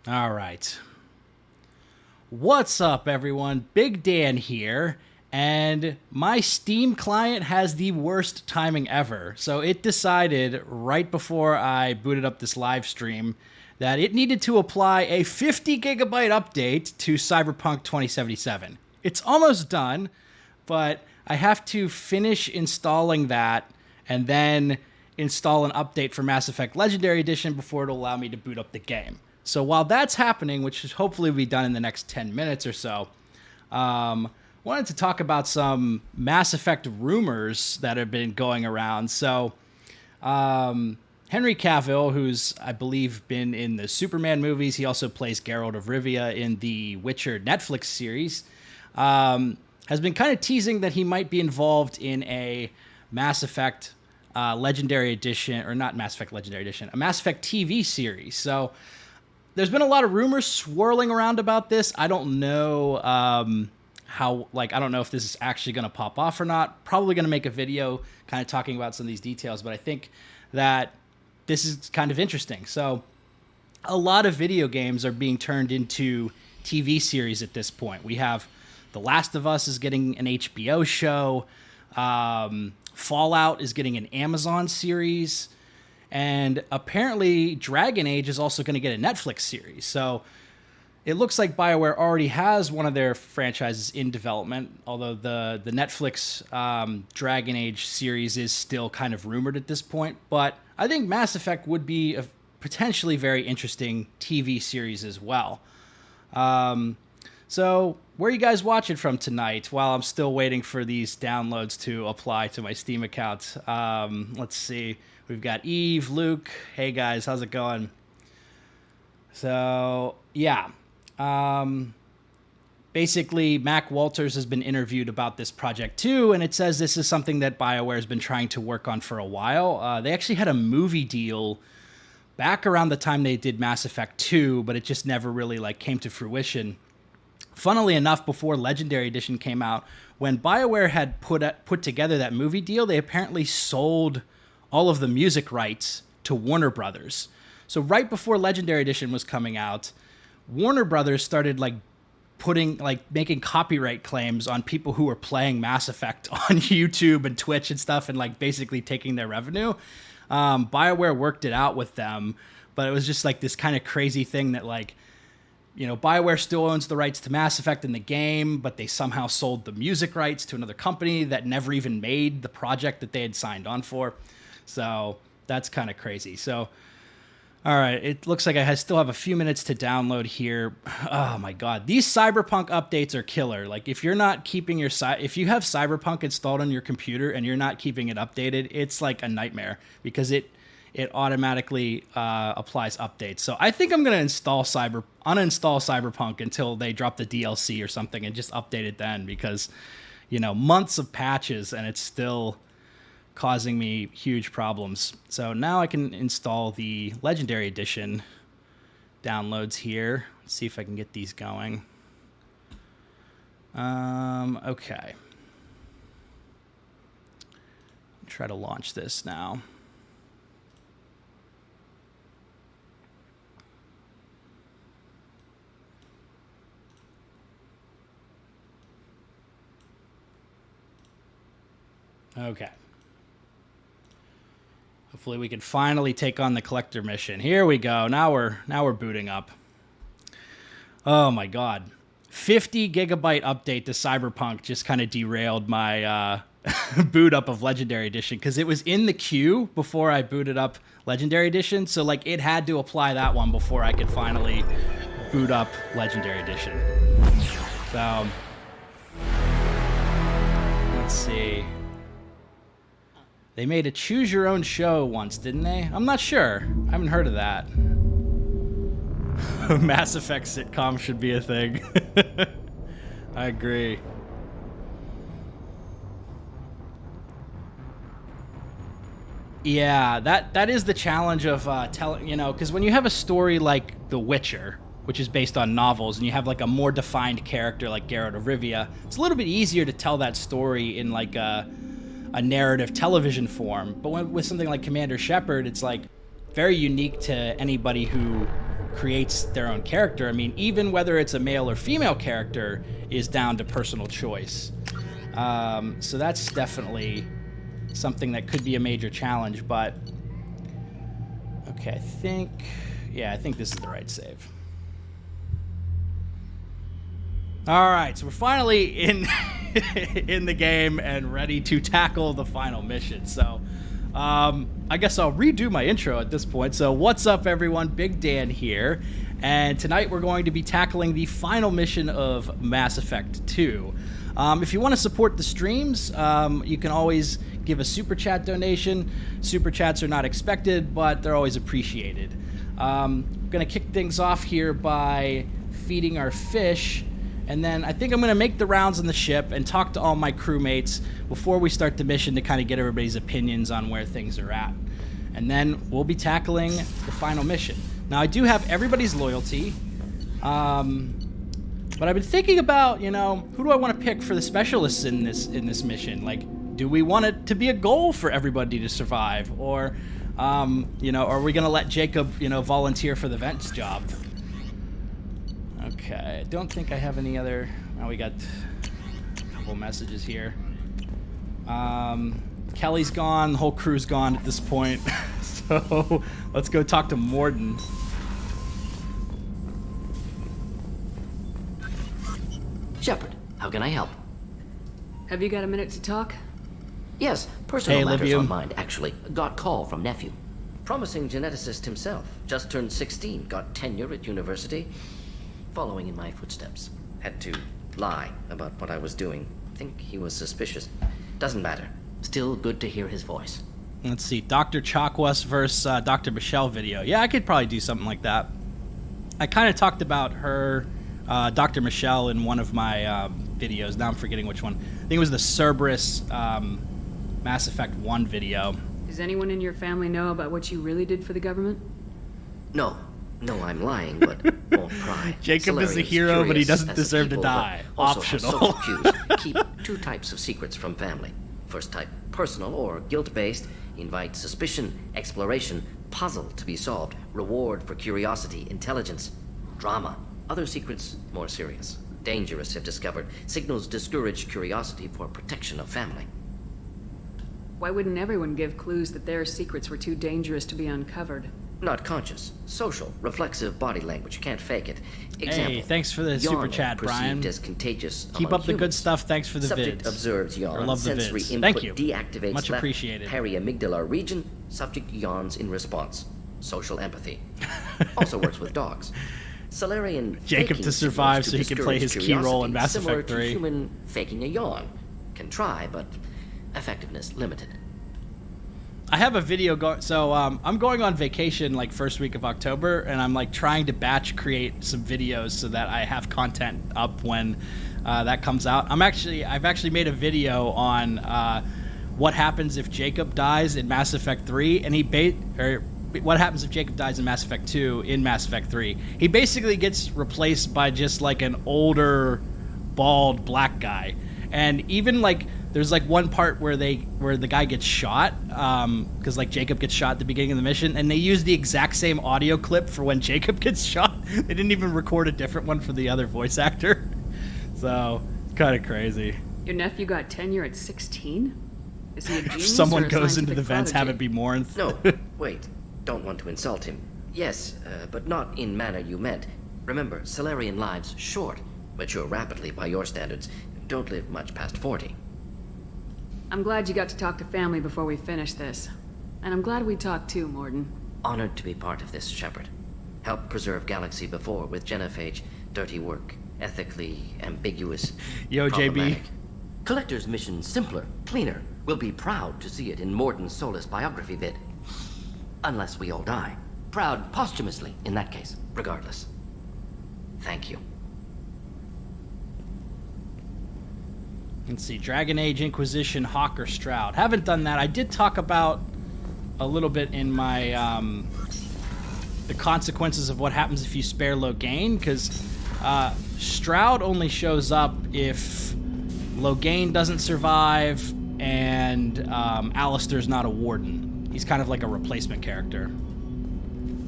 All right. What's up, everyone? Big Dan here, and my Steam client has the worst timing ever. So it decided right before I booted up this live stream that it needed to apply a 50 gigabyte update to Cyberpunk 2077. It's almost done, but I have to finish installing that and then install an update for Mass Effect Legendary Edition before it'll allow me to boot up the game. So while that's happening, which is hopefully will be done in the next 10 minutes or so, wanted to talk about some Mass Effect rumors that have been going around. So Henry Cavill, who's, I believe, been in the Superman movies, he also plays Geralt of Rivia in the Witcher Netflix series, has been kind of teasing that he might be involved in a Mass Effect Legendary Edition, or not Mass Effect Legendary Edition, a Mass Effect TV series. So there's been a lot of rumors swirling around about this. I don't know I don't know if this is actually going to pop off or not. Probably going to make a video kind of talking about some of these details, but I think that this is kind of interesting. So a lot of video games are being turned into TV series at this point. We have The Last of Us is getting an HBO show. Fallout is getting an Amazon series. And apparently Dragon Age is also going to get a Netflix series. So it looks like BioWare already has one of their franchises in development, although the Netflix Dragon Age series is still kind of rumored at this point. But I think Mass Effect would be a potentially very interesting TV series as well. So where are you guys watching from tonight while I'm still waiting for these downloads to apply to my Steam account? Let's see. We've got Eve, Luke. Hey, guys. How's it going? So, yeah. Basically, Mac Walters has been interviewed about this project, too, and it says this is something that BioWare has been trying to work on for a while. They actually had a movie deal back around the time they did Mass Effect 2, but it just never really came to fruition. Funnily enough, before Legendary Edition came out, when BioWare had put together that movie deal, they apparently sold all of the music rights to Warner Brothers. So right before Legendary Edition was coming out, Warner Brothers started making copyright claims on people who were playing Mass Effect on YouTube and Twitch and stuff, and basically taking their revenue. BioWare worked it out with them, but it was just this kind of crazy thing that BioWare still owns the rights to Mass Effect in the game, but they somehow sold the music rights to another company that never even made the project that they had signed on for. So that's kind of crazy. So, all right, it looks like I still have a few minutes to download here. Oh my God, these Cyberpunk updates are killer. If you're not keeping if you have Cyberpunk installed on your computer and you're not keeping it updated, it's like a nightmare because it automatically applies updates. So I think I'm going to uninstall Cyberpunk until they drop the DLC or something and just update it then because, months of patches and it's still causing me huge problems. So now I can install the Legendary Edition downloads here. Let's see if I can get these going. Okay. Try to launch this now. Okay. Hopefully we can finally take on the collector mission. Here we go. Now we're booting up. Oh my God. 50 gigabyte update to Cyberpunk just kind of derailed my boot up of Legendary Edition because it was in the queue before I booted up Legendary Edition. So it had to apply that one before I could finally boot up Legendary Edition. So let's see. They made a choose your own show once, didn't they? I'm not sure. I haven't heard of that. Mass Effect sitcom should be a thing. I agree. Yeah, that is the challenge of telling, because when you have a story like The Witcher, which is based on novels, and you have a more defined character like Geralt of Rivia, it's a little bit easier to tell that story in a narrative television form. But with something like Commander Shepard, it's very unique to anybody who creates their own character. I mean, even whether it's a male or female character is down to personal choice. So that's definitely something that could be a major challenge, but okay, I think this is the right save. All right, so we're finally in in the game and ready to tackle the final mission. So I guess I'll redo my intro at this point. So what's up, everyone? Big Dan here, and tonight we're going to be tackling the final mission of Mass Effect 2. If you want to support the streams, you can always give a super chat donation. Super chats are not expected, but they're always appreciated. I'm going to kick things off here by feeding our fish, and then I think I'm going to make the rounds on the ship and talk to all my crewmates before we start the mission to kind of get everybody's opinions on where things are at. And then we'll be tackling the final mission. Now, I do have everybody's loyalty, but I've been thinking about, who do I want to pick for the specialists in this mission? Like, do we want it to be a goal for everybody to survive, or, are we going to let Jacob, volunteer for the vents job? Okay, I don't think I have any other. Oh, we got a couple messages here. Kelly's gone. The whole crew's gone at this point. So let's go talk to Morden. Shepard, how can I help? Have you got a minute to talk? Yes, personal matters Liviu. on mind, actually. Got call from nephew. Promising geneticist himself. Just turned 16, got tenure at university. Following in my footsteps. Had to lie about what I was doing. Think he was suspicious. Doesn't matter. Still good to hear his voice. Let's see, Dr. Chakwas versus Dr. Michelle video. Yeah, I could probably do something like that. I kind of talked about her, Dr. Michelle, in one of my videos. Now I'm forgetting which one. I think it was the Cerberus Mass Effect 1 video. Does anyone in your family know about what you really did for the government? No, I'm lying, but won't pry. Jacob is a Salarian's hero, but he curious doesn't as a deserve to people, die. but also has Optional. social cues. Keep two types of secrets from family. First type, personal or guilt-based. Invite suspicion, exploration, puzzle to be solved, reward for curiosity, intelligence, drama. Other secrets, more serious. Dangerous if discovered. Signals discourage curiosity for protection of family. Why wouldn't everyone give clues that their secrets were too dangerous to be uncovered? Not conscious. Social, reflexive body language. Can't fake it. Example, Hey, thanks for the super yawning chat, Brian. perceived as contagious Keep among up the good humans. stuff. Thanks for the Subject vids. observes yawn. Or love the Sensory vids. input Thank you. deactivates Much left appreciated. periamygdalar region. Subject yawns in response. Social empathy. Also works with dogs. Salarian Jacob faking to survive signals so he can play discourage his key role in curiosity, Mass similar Effect to 3. Human faking a yawn. Can try, but effectiveness limited. I have a video so I'm going on vacation like first week of October, and I'm like trying to batch create some videos so that I have content up when that comes out. I've actually made a video on what happens if Jacob dies in Mass Effect 3, and what happens if Jacob dies in Mass Effect 2 in Mass Effect 3. He basically gets replaced by just like an older, bald black guy, and even like. There's like one part where the guy gets shot, because like Jacob gets shot at the beginning of the mission, and they use the exact same audio clip for when Jacob gets shot. They didn't even record a different one for the other voice actor. So it's kind of crazy. Your nephew got tenure at 16? Is he a If genius someone or a goes into the scientific vents, have it prodigy? be Morinth. No, wait. Don't want to insult him. Yes, but not in manner you meant. Remember, Salarian lives short. Mature rapidly by your standards. Don't live much past 40. I'm glad you got to talk to family before we finish this. And I'm glad we talked too, Morden. Honored to be part of this, Shepard. Helped preserve Galaxy before with genophage. Dirty work. Ethically ambiguous. Yo, JB. problematic. Collector's mission simpler, cleaner. We'll be proud to see it in Morden's Solus biography vid. Unless we all die. Proud posthumously, in that case. Regardless. Thank you. Let's see, Dragon Age, Inquisition, Hawk, or Stroud. Haven't done that. I did talk about a little bit in my the consequences of what happens if you spare Loghain, because Stroud only shows up if Loghain doesn't survive and Alistair's not a warden. He's kind of like a replacement character.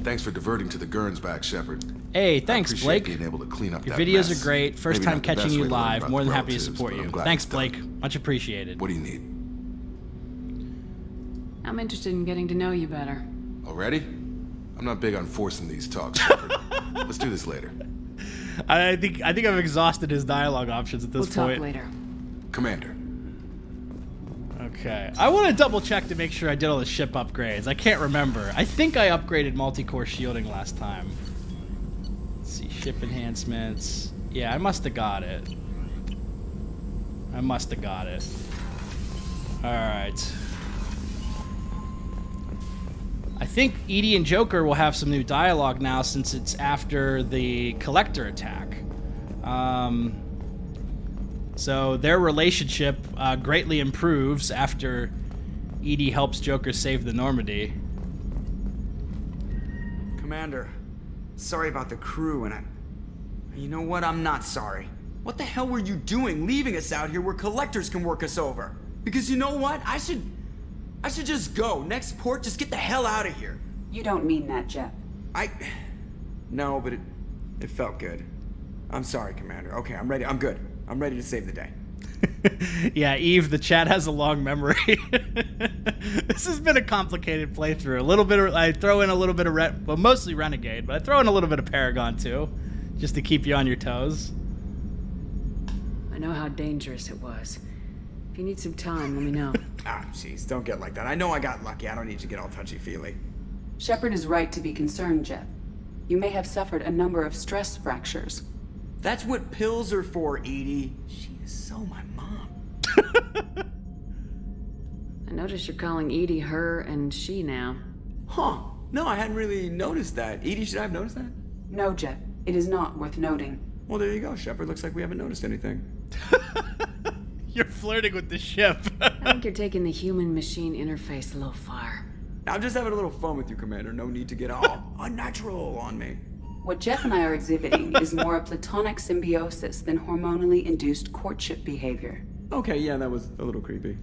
Thanks for diverting to the Gurns back, Shepard. Hey, thanks, I appreciate Blake. being able to clean up Your that videos mess. are great. First Maybe time not the catching best you way to learn live. about More the than happy to relatives, support but I'm you. glad Thanks, it's done. Blake. Much appreciated. What do you need? I'm interested in getting to know you better. Already? I'm not big on forcing these talks, Shepard. Let's do this later. I think I've exhausted his dialogue options at this We'll point. talk later. Commander. Okay. I want to double check to make sure I did all the ship upgrades. I can't remember. I think I upgraded multi-core shielding last time. Let's see, ship enhancements. Yeah, I must have got it. Alright. I think Edie and Joker will have some new dialogue now since it's after the Collector attack. So their relationship greatly improves after Edie helps Joker save the Normandy. Commander, sorry about the crew, and you know what? I'm not sorry. What the hell were you doing leaving us out here where collectors can work us over? Because you know what? I should just go. Next port, just get the hell out of here. You don't mean that, Jeff. No, but it felt good. I'm sorry, Commander. Okay, I'm ready. I'm good. I'm ready to save the day. Yeah, Eve, the chat has a long memory. This has been a complicated playthrough. I throw in a little bit of mostly Renegade, but I throw in a little bit of Paragon too, just to keep you on your toes. I know how dangerous it was. If you need some time, let me know. Jeez, don't get like that. I know I got lucky. I don't need to get all touchy-feely. Shepard is right to be concerned, Jeff. You may have suffered a number of stress fractures. That's what pills are for, Edie. She is so my mom. I notice you're calling Edie her and she now. Huh. No, I hadn't really noticed that. Edie, should I have noticed that? No, Jeff. It is not worth noting. Well, there you go, Shepard. Looks like we haven't noticed anything. You're flirting with the ship. I think you're taking the human-machine interface a little far. I'm just having a little fun with you, Commander. No need to get all unnatural on me. What Jeff and I are exhibiting is more a platonic symbiosis than hormonally induced courtship behavior. Okay, yeah, that was a little creepy.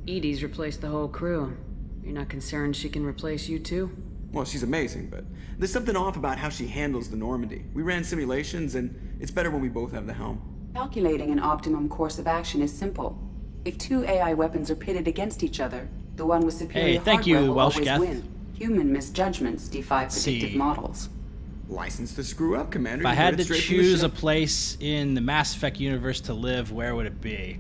Edie's replaced the whole crew. You're not concerned she can replace you too? Well, she's amazing, but there's something off about how she handles the Normandy. We ran simulations, and it's better when we both have the helm. Calculating an optimum course of action is simple. If two AI weapons are pitted against each other, the one with superior thank you, hardware will Welsh always Geth. win. Human misjudgments defy predictive See. models. License to screw up, Commander. If I You had heard to it straight from the choose a ship. place in the Mass Effect universe to live, where would it be?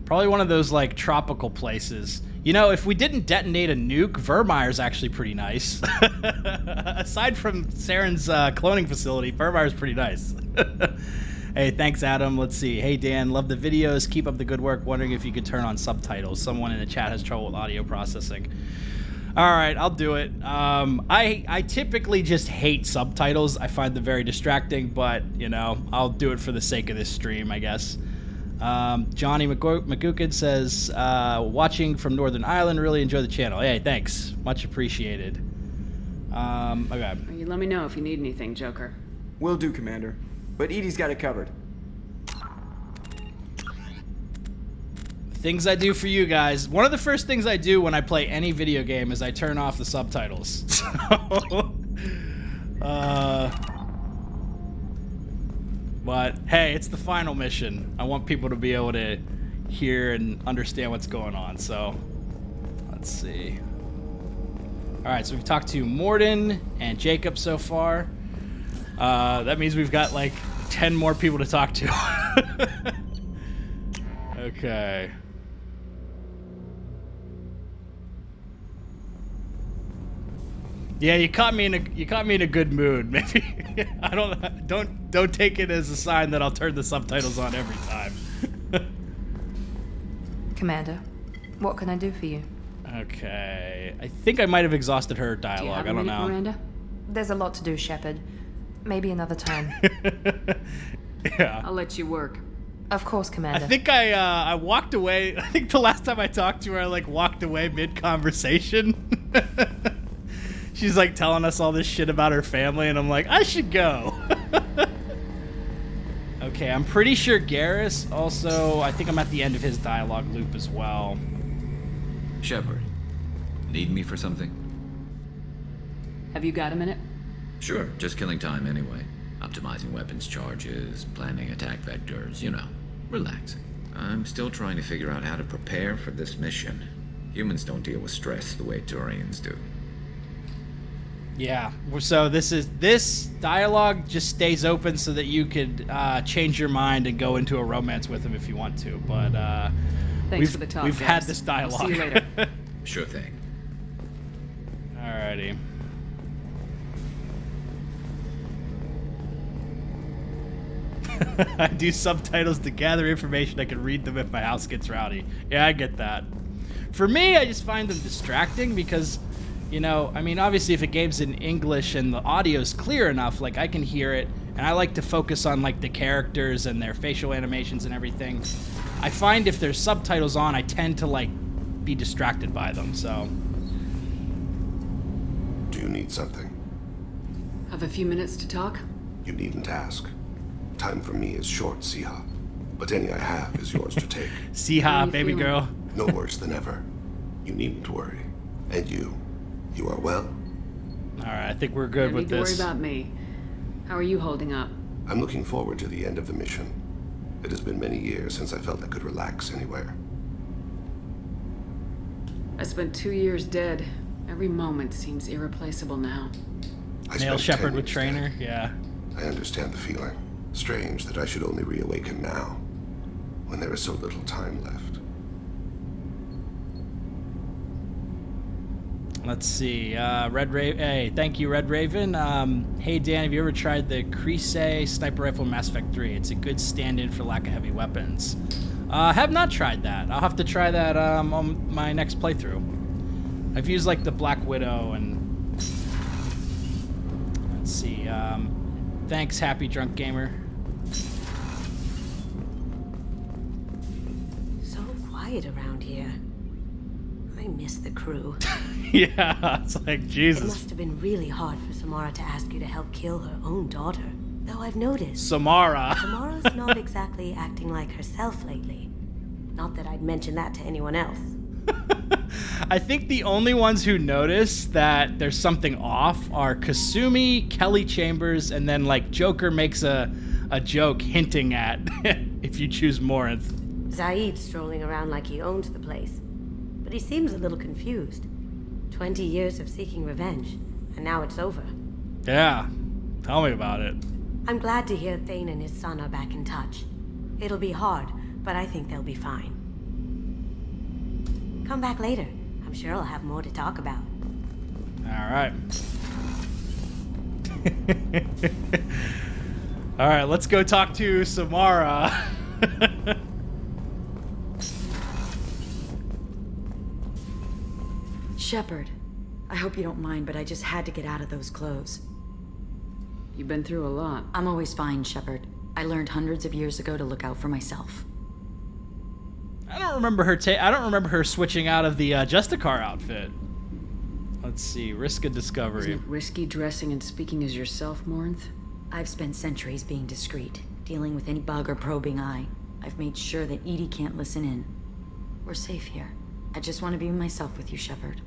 Probably one of those, like, tropical places. You know, if we didn't detonate a nuke, Virmire's actually pretty nice. Aside from Saren's cloning facility, Virmire's pretty nice. Hey, thanks, Adam. Let's see. Hey, Dan, love the videos. Keep up the good work. Wondering if you could turn on subtitles. Someone in the chat has trouble with audio processing. All right, I'll do it. I typically just hate subtitles. I find them very distracting, but, you know, I'll do it for the sake of this stream, I guess. Johnny McGukin says, watching from Northern Ireland, really enjoy the channel. Hey, thanks. Much appreciated. Okay. You let me know if you need anything, Joker. Will do, Commander. But Edie's got it covered. Things I do for you guys. One of the first things I do when I play any video game is I turn off the subtitles. But hey, it's the final mission. I want people to be able to hear and understand what's going on. So let's see. All right, so we've talked to Morden and Jacob so far. That means we've got like 10 more people to talk to. Okay. Yeah, you caught me in a good mood. Maybe I don't take it as a sign that I'll turn the subtitles on every time. Commander, what can I do for you? Okay, I think I might have exhausted her Do you dialogue. have I a don't minute, know. Miranda? There's a lot to do, Shepard. Maybe another time. Yeah. I'll let you work. Of course, I Commander. think I walked away. I think the last time I talked to her, I like walked away mid-conversation. She's like telling us all this shit about her family, and I'm like, I should go. Okay, I'm pretty sure Garrus also, I think I'm at the end of his dialogue loop as well. Shepard, Need me for something? Have you got a minute? Sure, just killing time anyway. Optimizing weapons charges, planning attack vectors, you know, relaxing. I'm still trying to figure out how to prepare for this mission. Humans don't deal with stress the way Turians do. Yeah, so this dialogue just stays open so that you could change your mind and go into a romance with him if you want to. But Thanks for the talk. we've guys. had this I'll dialogue. see you later. Sure thing. Alrighty. I do subtitles to gather information. I can read them if my house gets rowdy. Yeah, I get that. For me, I just find them distracting because, you know, I mean, obviously if a game's in English and the audio's clear enough, like, I can hear it, and I like to focus on, like, the characters and their facial animations and everything. I find if there's subtitles on, I tend to, like, be distracted by them, so... Do you need something? Have a few minutes to talk? You needn't ask. Time for me is short, Siha. But any I have is yours to take. Siha, baby feeling? girl. No worse than ever. You needn't worry. And you are well? Alright, I think we're good No with need to worry this. about me. How are you holding up? I'm looking forward to the end of the mission. It has been many years since I felt I could relax anywhere. I spent 2 years dead. Every moment seems irreplaceable now. I Male spent shepherd 10 with years trainer, dead. yeah. I understand the feeling. Strange that I should only reawaken now, when there is so little time left. Let's see. Red Raven. Hey, thank you, Red Raven. Hey, Dan, have you ever tried the Crease sniper rifle in Mass Effect 3? It's a good stand-in for lack of heavy weapons. Have not tried that. I'll have to try that on my next playthrough. I've used like the Black Widow and let's see. Thanks, Happy Drunk Gamer. So quiet around here. I miss the crew. Yeah, it's like It Jesus. must have been really hard for Samara to ask you to help kill her own daughter. Though I've noticed, Samara. Samara's not exactly acting like herself lately. Not that I'd mention that to anyone else. I think the only ones who notice that there's something off are Kasumi, Kelly Chambers, and then like Joker makes a joke hinting at if you choose Morinth. Zaeed strolling around like he owns the place. But he seems a little confused. 20 years of seeking revenge, and now it's over. Yeah, tell me about it. I'm glad to hear Thane and his son are back in touch. It'll be hard, but I think they'll be fine. Come back later. I'm sure I'll have more to talk about. All right. All right, let's go talk to Samara. Shepard, I hope you don't mind, but I just had to get out of those clothes. You've been through a lot. I'm always fine, Shepard. I learned hundreds of years ago to look out for myself. I don't remember her switching out of the Justicar outfit. Let's see, risk of discovery. Isn't it risky dressing and speaking as yourself, Morinth? I've spent centuries being discreet, dealing with any bug or probing eye. I've made sure that EDI can't listen in. We're safe here. I just want to be myself with you, Shepard.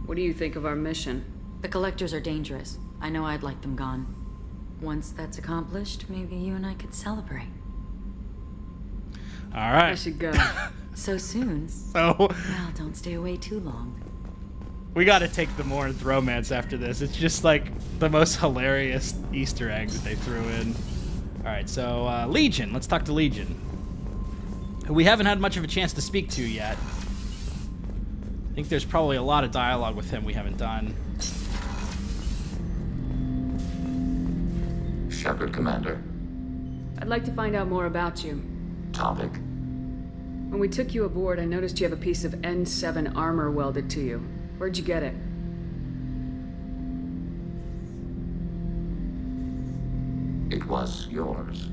What do you think of our mission? The Collectors are dangerous. I know I'd like them gone. Once that's accomplished, maybe you and I could celebrate. All right. I should go. So soon? So Well, don't stay away too long. we got to take the Morinth romance after this. It's just like the most hilarious Easter egg that they threw in. All right, so Legion. Let's talk to Legion, who we haven't had much of a chance to speak to yet. I think there's probably a lot of dialogue with him we haven't done. Shepard, Commander. I'd like to find out more about you. Topic. When we took you aboard, I noticed you have a piece of N7 armor welded to you. Where'd you get it? It was yours.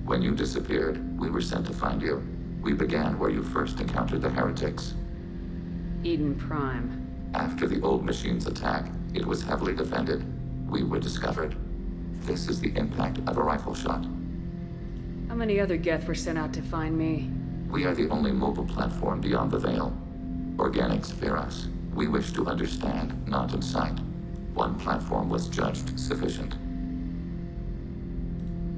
When you disappeared, we were sent to find you. We began where you first encountered the heretics. Eden Prime. After the old machine's attack, it was heavily defended. We were discovered. This is the impact of a rifle shot. How many other Geth were sent out to find me? We are the only mobile platform beyond the Veil. Organics fear us. We wish to understand, not incite. One platform was judged sufficient.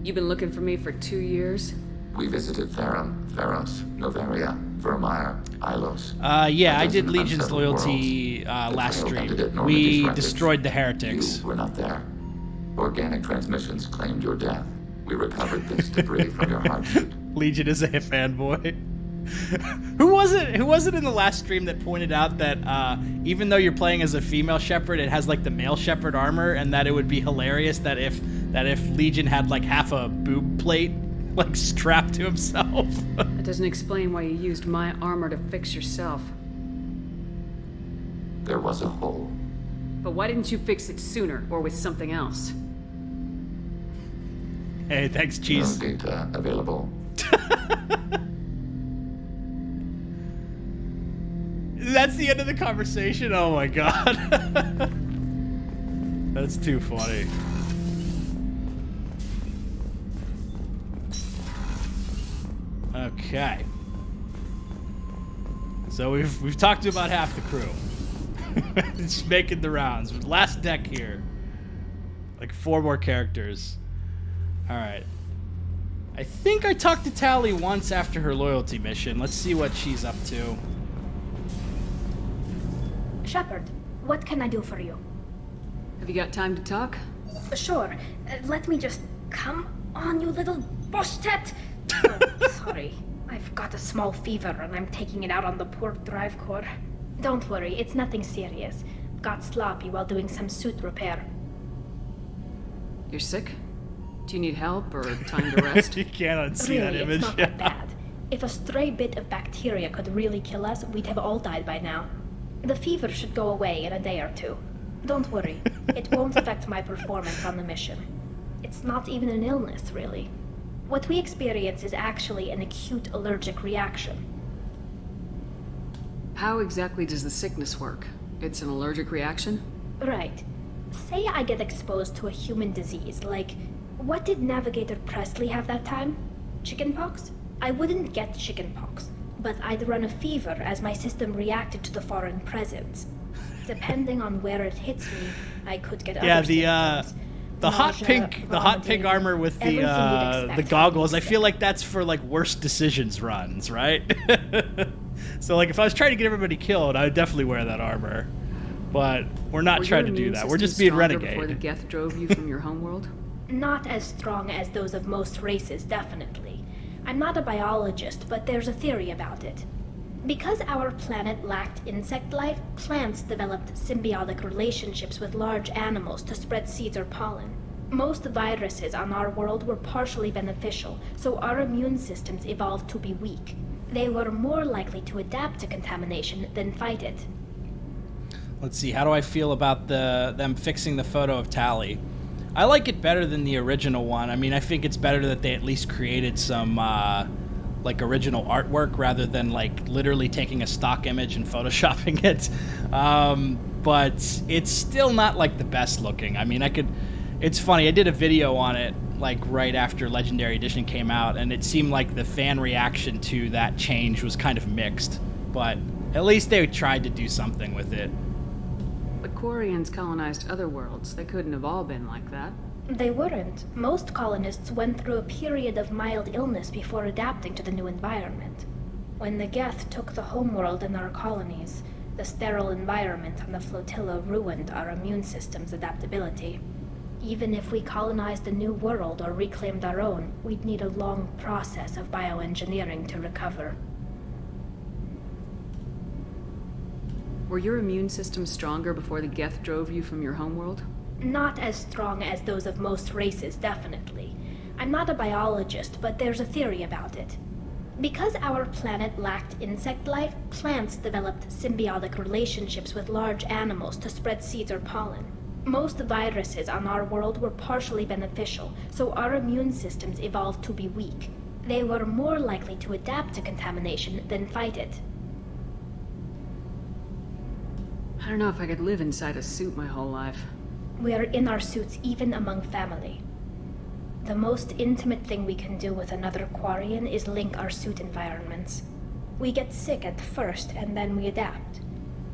You've been looking for me for 2 years? We visited Therum, Theros, Novaria, Virmire, Ilos. Yeah, I did Legion's Loyalty last stream. We destroyed the heretics. You were not there. Organic transmissions claimed your death. We recovered this debris from your heartbeat. Legion is a fanboy. Who was it in the last stream that pointed out that even though you're playing as a female shepherd, it has like the male shepherd armor, and that it would be hilarious that if Legion had like half a boob plate like strapped to himself. That doesn't explain why you used my armor to fix yourself. There was a hole. But why didn't you fix it sooner, or with something else? Hey, thanks, Cheese. No data available. That's the end of the conversation? Oh my god. That's too funny. Okay. So we've talked to about half the crew. Just making the rounds. Last deck here. Like 4 more characters. Alright. I think I talked to Tali once after her loyalty mission. Let's see what she's up to. Shepard, what can I do for you? Have you got time to talk? Sure. Let me just... Come on, you little boshtet! Oh, sorry. I've got a small fever and I'm taking it out on the poor drive core. Don't worry, it's nothing serious. Got sloppy while doing some suit repair. You're sick? Do you need help or time to rest? You can't unsee really, that image. It's not that bad. If a stray bit of bacteria could really kill us, we'd have all died by now. The fever should go away in a day or 2. Don't worry, it won't affect my performance on the mission. It's not even an illness, really. What we experience is actually an acute allergic reaction. How exactly does the sickness work? It's an allergic reaction? Right. Say I get exposed to a human disease, like... What did Navigator Presley have that time? Chickenpox? I wouldn't get chickenpox, but I'd run a fever as my system reacted to the foreign presence. Depending on where it hits me, I could get other symptoms. The hot pink armor with the goggles. I feel like that's for like worst decisions runs, right? So like if I was trying to get everybody killed, I would definitely wear that armor. But we're not trying to do that. We're just being renegade. Before the Geth drove you from your homeworld? Not as strong as those of most races, definitely. I'm not a biologist, but there's a theory about it. Because our planet lacked insect life, plants developed symbiotic relationships with large animals to spread seeds or pollen. Most viruses on our world were partially beneficial, so our immune systems evolved to be weak. They were more likely to adapt to contamination than fight it. Let's see, how do I feel about them fixing the photo of Tali? I like it better than the original one. I mean, I think it's better that they at least created some like original artwork rather than like literally taking a stock image and photoshopping it. But it's still not like the best looking. I mean, it's funny, I did a video on it like right after Legendary Edition came out, and it seemed like the fan reaction to that change was kind of mixed. But at least they tried to do something with it. The Quarians colonized other worlds. They couldn't have all been like that. They weren't. Most colonists went through a period of mild illness before adapting to the new environment. When the Geth took the homeworld in our colonies, the sterile environment on the flotilla ruined our immune system's adaptability. Even if we colonized a new world or reclaimed our own, we'd need a long process of bioengineering to recover. Were your immune systems stronger before the Geth drove you from your homeworld? Not as strong as those of most races, definitely. I'm not a biologist, but there's a theory about it. Because our planet lacked insect life, plants developed symbiotic relationships with large animals to spread seeds or pollen. Most viruses on our world were partially beneficial, so our immune systems evolved to be weak. They were more likely to adapt to contamination than fight it. I don't know if I could live inside a suit my whole life. We're in our suits even among family. The most intimate thing we can do with another Quarian is link our suit environments. We get sick at first, and then we adapt.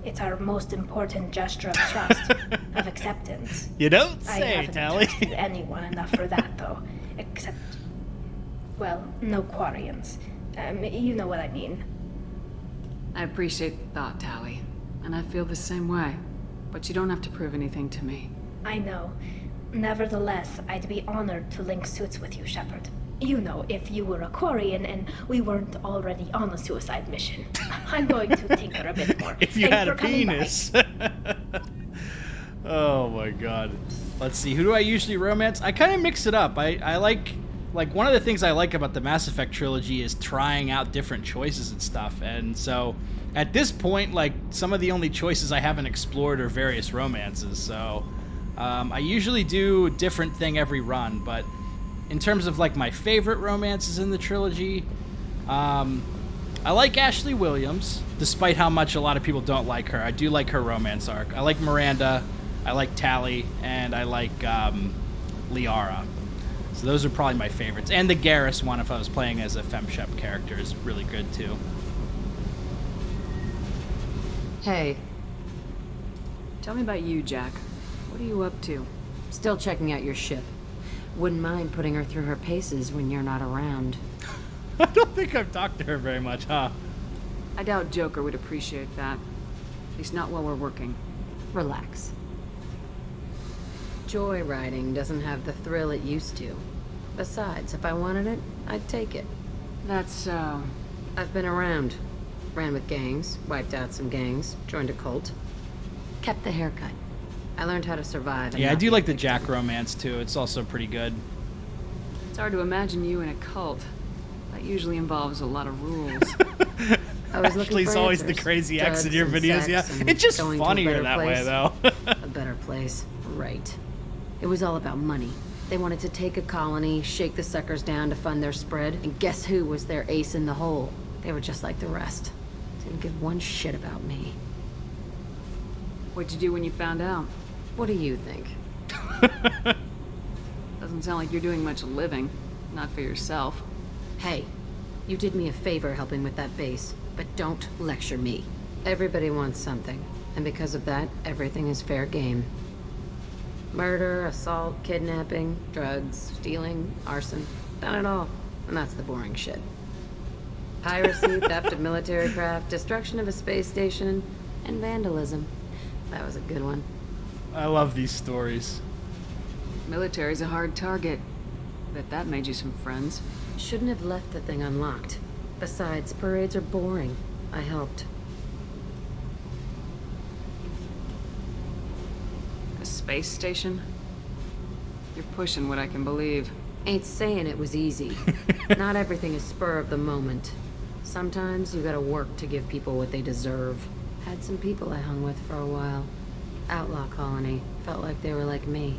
It's our most important gesture of trust, of acceptance. You don't I say, haven't Tali. trusted anyone enough for that, though. Except, well, no Quarians. You know what I mean. I appreciate the thought, Tali. And I feel the same way. But you don't have to prove anything to me. I know. Nevertheless, I'd be honored to link suits with you, Shepard. You know, if you were a Quarian and we weren't already on a suicide mission. I'm going to tinker a bit more. If you Thanks had a for coming by. penis. Oh my god. Let's see, who do I usually romance? I kind of mix it up. I like one of the things I like about the Mass Effect trilogy is trying out different choices and stuff. And so at this point, like, some of the only choices I haven't explored are various romances. So I usually do a different thing every run, but in terms of like my favorite romances in the trilogy, I like Ashley Williams, despite how much a lot of people don't like her. I do like her romance arc. I like Miranda, I like Tali, and I like Liara. So those are probably my favorites. And the Garrus one, if I was playing as a FemShep character, is really good too. Hey. Tell me about you, Jack. What are you up to? Still checking out your ship. Wouldn't mind putting her through her paces when you're not around. I don't think I've talked to her very much, huh? I doubt Joker would appreciate that. At least not while we're working. Relax. Joyriding doesn't have the thrill it used to. Besides, if I wanted it, I'd take it. That's so... I've been around. Ran with gangs, wiped out some gangs, joined a cult. Kept the haircut. I learned how to survive. Yeah, I do like the Jack romance too. It's also pretty good. It's hard to imagine you in a cult. That usually involves a lot of rules. I was looking Ashley's for always the answers. crazy X in your Drugs and videos, yeah. sex and It's just going to a funnier better that way, place. though. A better place, right. It was all about money. They wanted to take a colony, shake the suckers down to fund their spread, and guess who was their ace in the hole? They were just like the rest. Didn't give one shit about me. What'd you do when you found out? What do you think? Doesn't sound like you're doing much living. Not for yourself. Hey, you did me a favor helping with that base, but don't lecture me. Everybody wants something, and because of that, everything is fair game. Murder, assault, kidnapping, drugs, stealing, arson. Done it all. And that's the boring shit. Piracy, theft of military craft, destruction of a space station, and vandalism. That was a good one. I love these stories. Military's a hard target. Bet that made you some friends. Shouldn't have left the thing unlocked. Besides, parades are boring. I helped. A space station? You're pushing what I can believe. Ain't saying it was easy. Not everything is spur of the moment. Sometimes you gotta work to give people what they deserve. Had some people I hung with for a while. Outlaw colony. Felt like they were like me.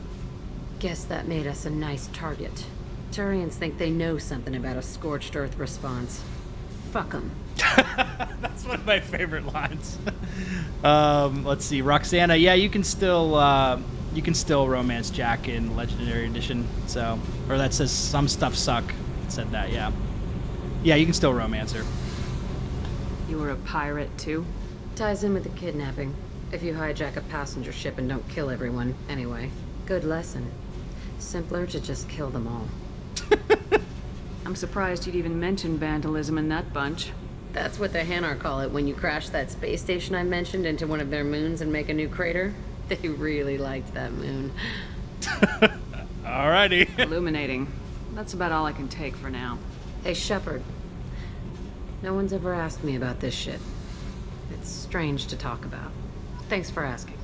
Guess that made us a nice target. Turians think they know something about a scorched earth response. Fuck them. That's one of my favorite lines. Let's see, Roxana. Yeah, you can still romance Jack in Legendary Edition. So, or that says some stuff suck. It said that. Yeah. Yeah, you can still romance her. You were a pirate too? Ties in with the kidnapping. If you hijack a passenger ship and don't kill everyone, anyway. Good lesson. Simpler to just kill them all. I'm surprised you'd even mention vandalism in that bunch. That's what the Hanar call it when you crash that space station I mentioned into one of their moons and make a new crater. They really liked that moon. Alrighty. Illuminating. That's about all I can take for now. Hey, Shepard. No one's ever asked me about this shit. It's strange to talk about. Thanks for asking.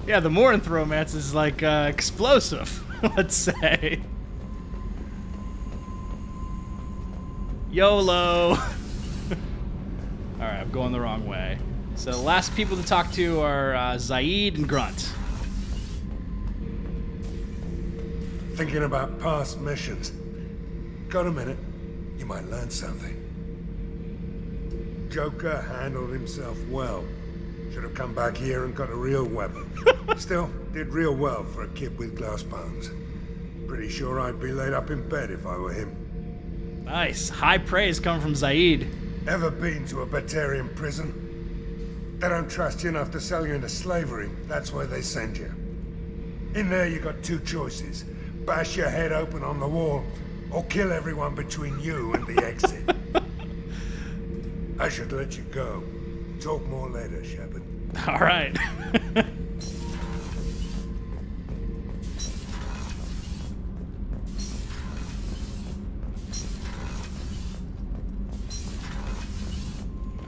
Yeah, the Morinth romance is like explosive, let's say. YOLO. Alright, I'm going the wrong way. So the last people to talk to are Zaeed and Grunt. Thinking about past missions. Got a minute? You might learn something. Joker handled himself well. Should have come back here and got a real weapon. Still, did real well for a kid with glass bones. Pretty sure I'd be laid up in bed if I were him. Nice. High praise coming from Zaeed. Ever been to a Batarian prison? They don't trust you enough to sell you into slavery. That's where they send you. In there you got two choices. Bash your head open on the wall, or kill everyone between you and the exit. I should let you go. Talk more later, Shepard. All right.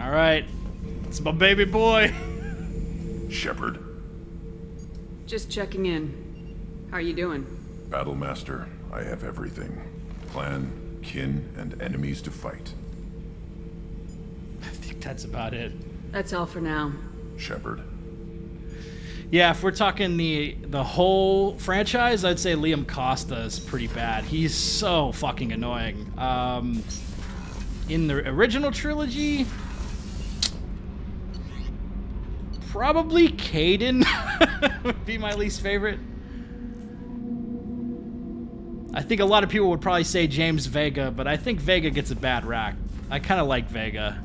All right. It's my baby boy. Shepard. Just checking in. How are you doing? Battlemaster, I have everything. Clan, kin, and enemies to fight. I think that's about it. That's all for now. Shepard. Yeah, if we're talking the whole franchise, I'd say Liam Costa is pretty bad. He's so fucking annoying. In the original trilogy, probably Kaidan would be my least favorite. I think a lot of people would probably say James Vega, but I think Vega gets a bad rap. I kind of like Vega.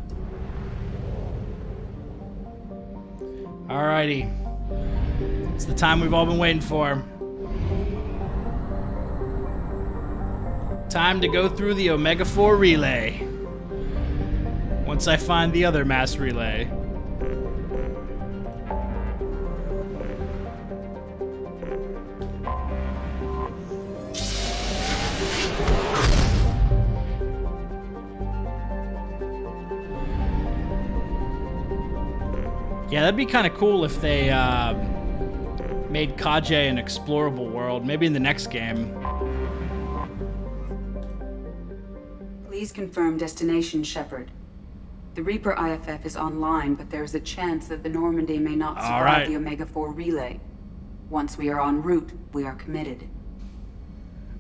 Alrighty. It's the time we've all been waiting for. Time to go through the Omega 4 relay. Once I find the other mass relay. Yeah, that'd be kind of cool if they made Kajay an explorable world, maybe in the next game. Please confirm destination, Shepard. The Reaper IFF is online, but there is a chance that the Normandy may not survive the Omega 4 relay. Once we are en route, we are committed.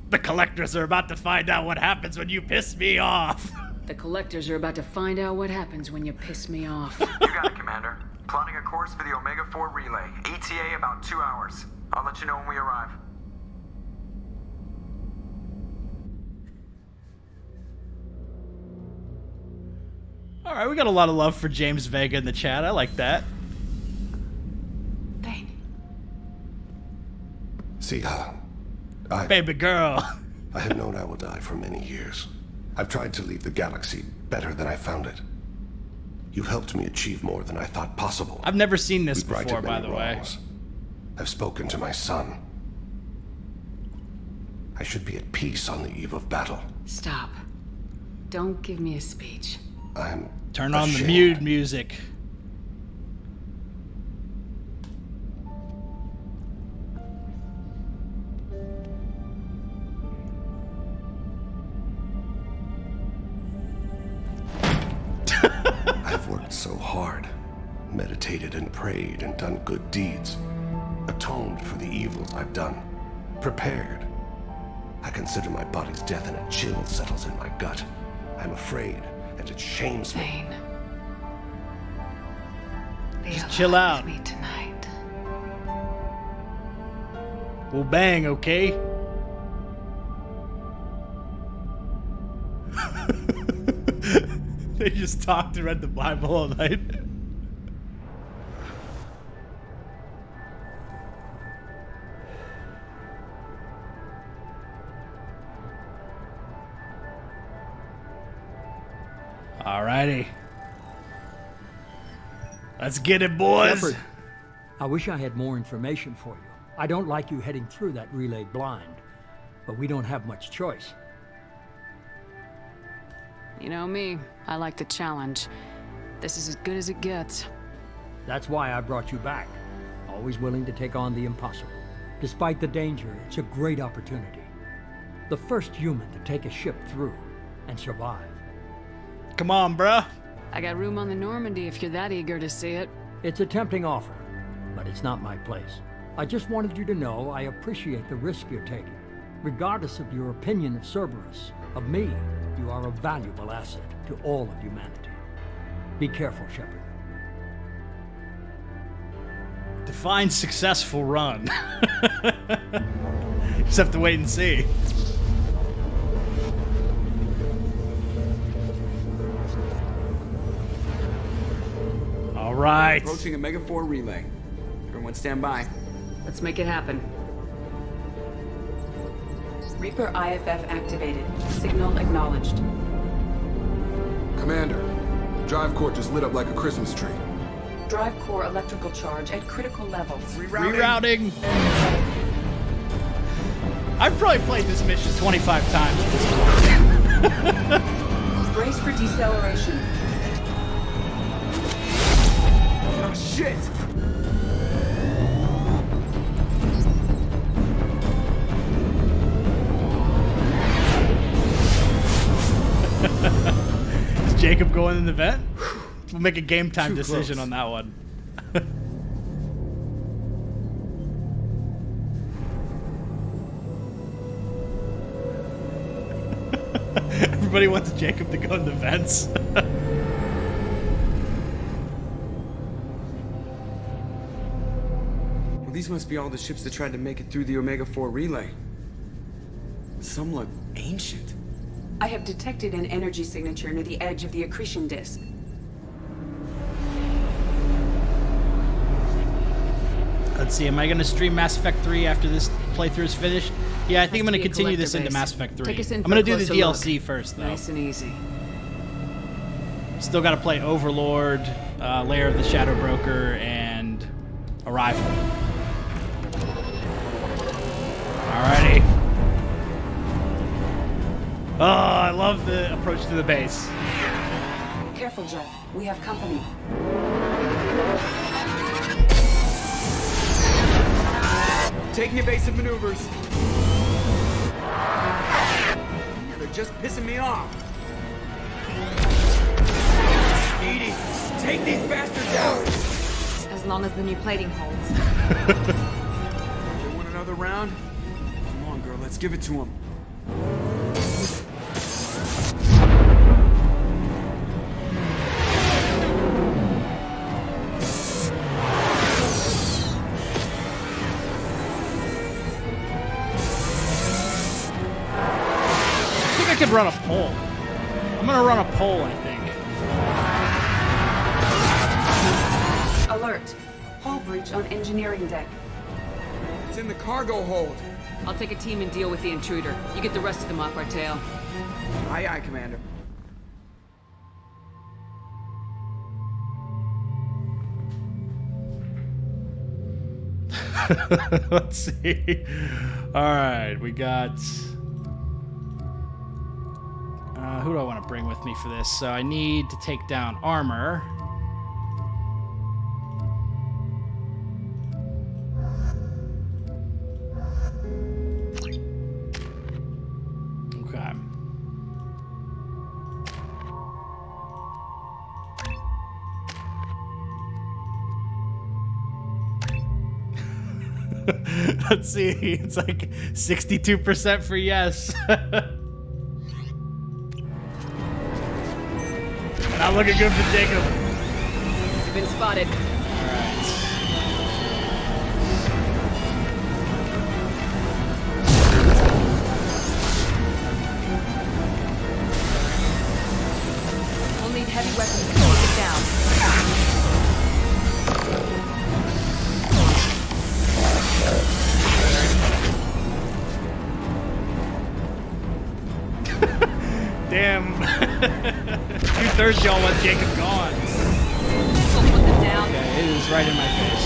The Collectors are about to find out what happens when you piss me off. The Collectors are about to find out what happens when you piss me off. You got it, Commander. Plotting a course for the Omega 4 relay. ETA about 2 hours. I'll let you know when we arrive. All right, we got a lot of love for James Vega in the chat. I like that. Thane. See, baby girl. I have known I will die for many years. I've tried to leave the galaxy better than I found it. You've helped me achieve more than I thought possible. I've never seen this We've before, righted by many the way. wrongs. I've spoken to my son. I should be at peace on the eve of battle. Stop. Don't give me a speech. I'm Turn on ashamed. the mute music. I've worked so hard, meditated and prayed and done good deeds, atoned for the evils I've done, prepared. I consider my body's death and a chill settles in my gut. I'm afraid, and it shames me. Thane. Just chill out. Me tonight. We'll bang, okay? They just talked and read the Bible all night. Alrighty. Let's get it, boys. Shepard, I wish I had more information for you. I don't like you heading through that relay blind, but we don't have much choice. You know me, I like the challenge. This is as good as it gets. That's why I brought you back. Always willing to take on the impossible. Despite the danger, it's a great opportunity. The first human to take a ship through and survive. Come on, bruh. I got room on the Normandy if you're that eager to see it. It's a tempting offer, but it's not my place. I just wanted you to know I appreciate the risk you're taking. Regardless of your opinion of Cerberus, of me, you are a valuable asset to all of humanity. Be careful, Shepard. Define successful run. Just have to wait and see. All right. Approaching Omega-4 relay. Everyone stand by. Let's make it happen. Reaper IFF activated. Signal acknowledged. Commander, the drive core just lit up like a Christmas tree. Drive core electrical charge at critical levels. Rerouting. I've probably played this mission 25 times at this point. Brace for deceleration. Oh, shit! Is Jacob going in the vent? We'll make a game time decision on that one. Everybody wants Jacob to go in the vents. Well, these must be all the ships that tried to make it through the Omega-4 relay. Some look ancient. I have detected an energy signature near the edge of the accretion disk. Let's see, am I going to stream Mass Effect 3 after this playthrough is finished? Yeah, I think I'm going to continue this into Mass Effect 3. I'm going to do the DLC first, though. Nice and easy. Still got to play Overlord, Lair of the Shadow Broker, and Arrival. Alrighty. Oh, I love the approach to the base. Careful, Jeff. We have company. Taking evasive maneuvers. They're just pissing me off. Edie, take these bastards out! As long as the new plating holds. They want another round? Come on, girl, let's give it to them. I could run a pole. I'm gonna run a pole, I think. Alert. Hull breach on engineering deck. It's in the cargo hold. I'll take a team and deal with the intruder. You get the rest of them off our tail. Aye, aye, Commander. Let's see. Alright, we got... who do I want to bring with me for this? So I need to take down armor. Okay. Let's see. It's like 62% for yes. Not looking good for Jacob. You've been spotted. Alright. We'll need heavy weapons to take it down. Damn. 2/3 y'all want Jacob gone. We'll put them down. Okay, it is right in my face.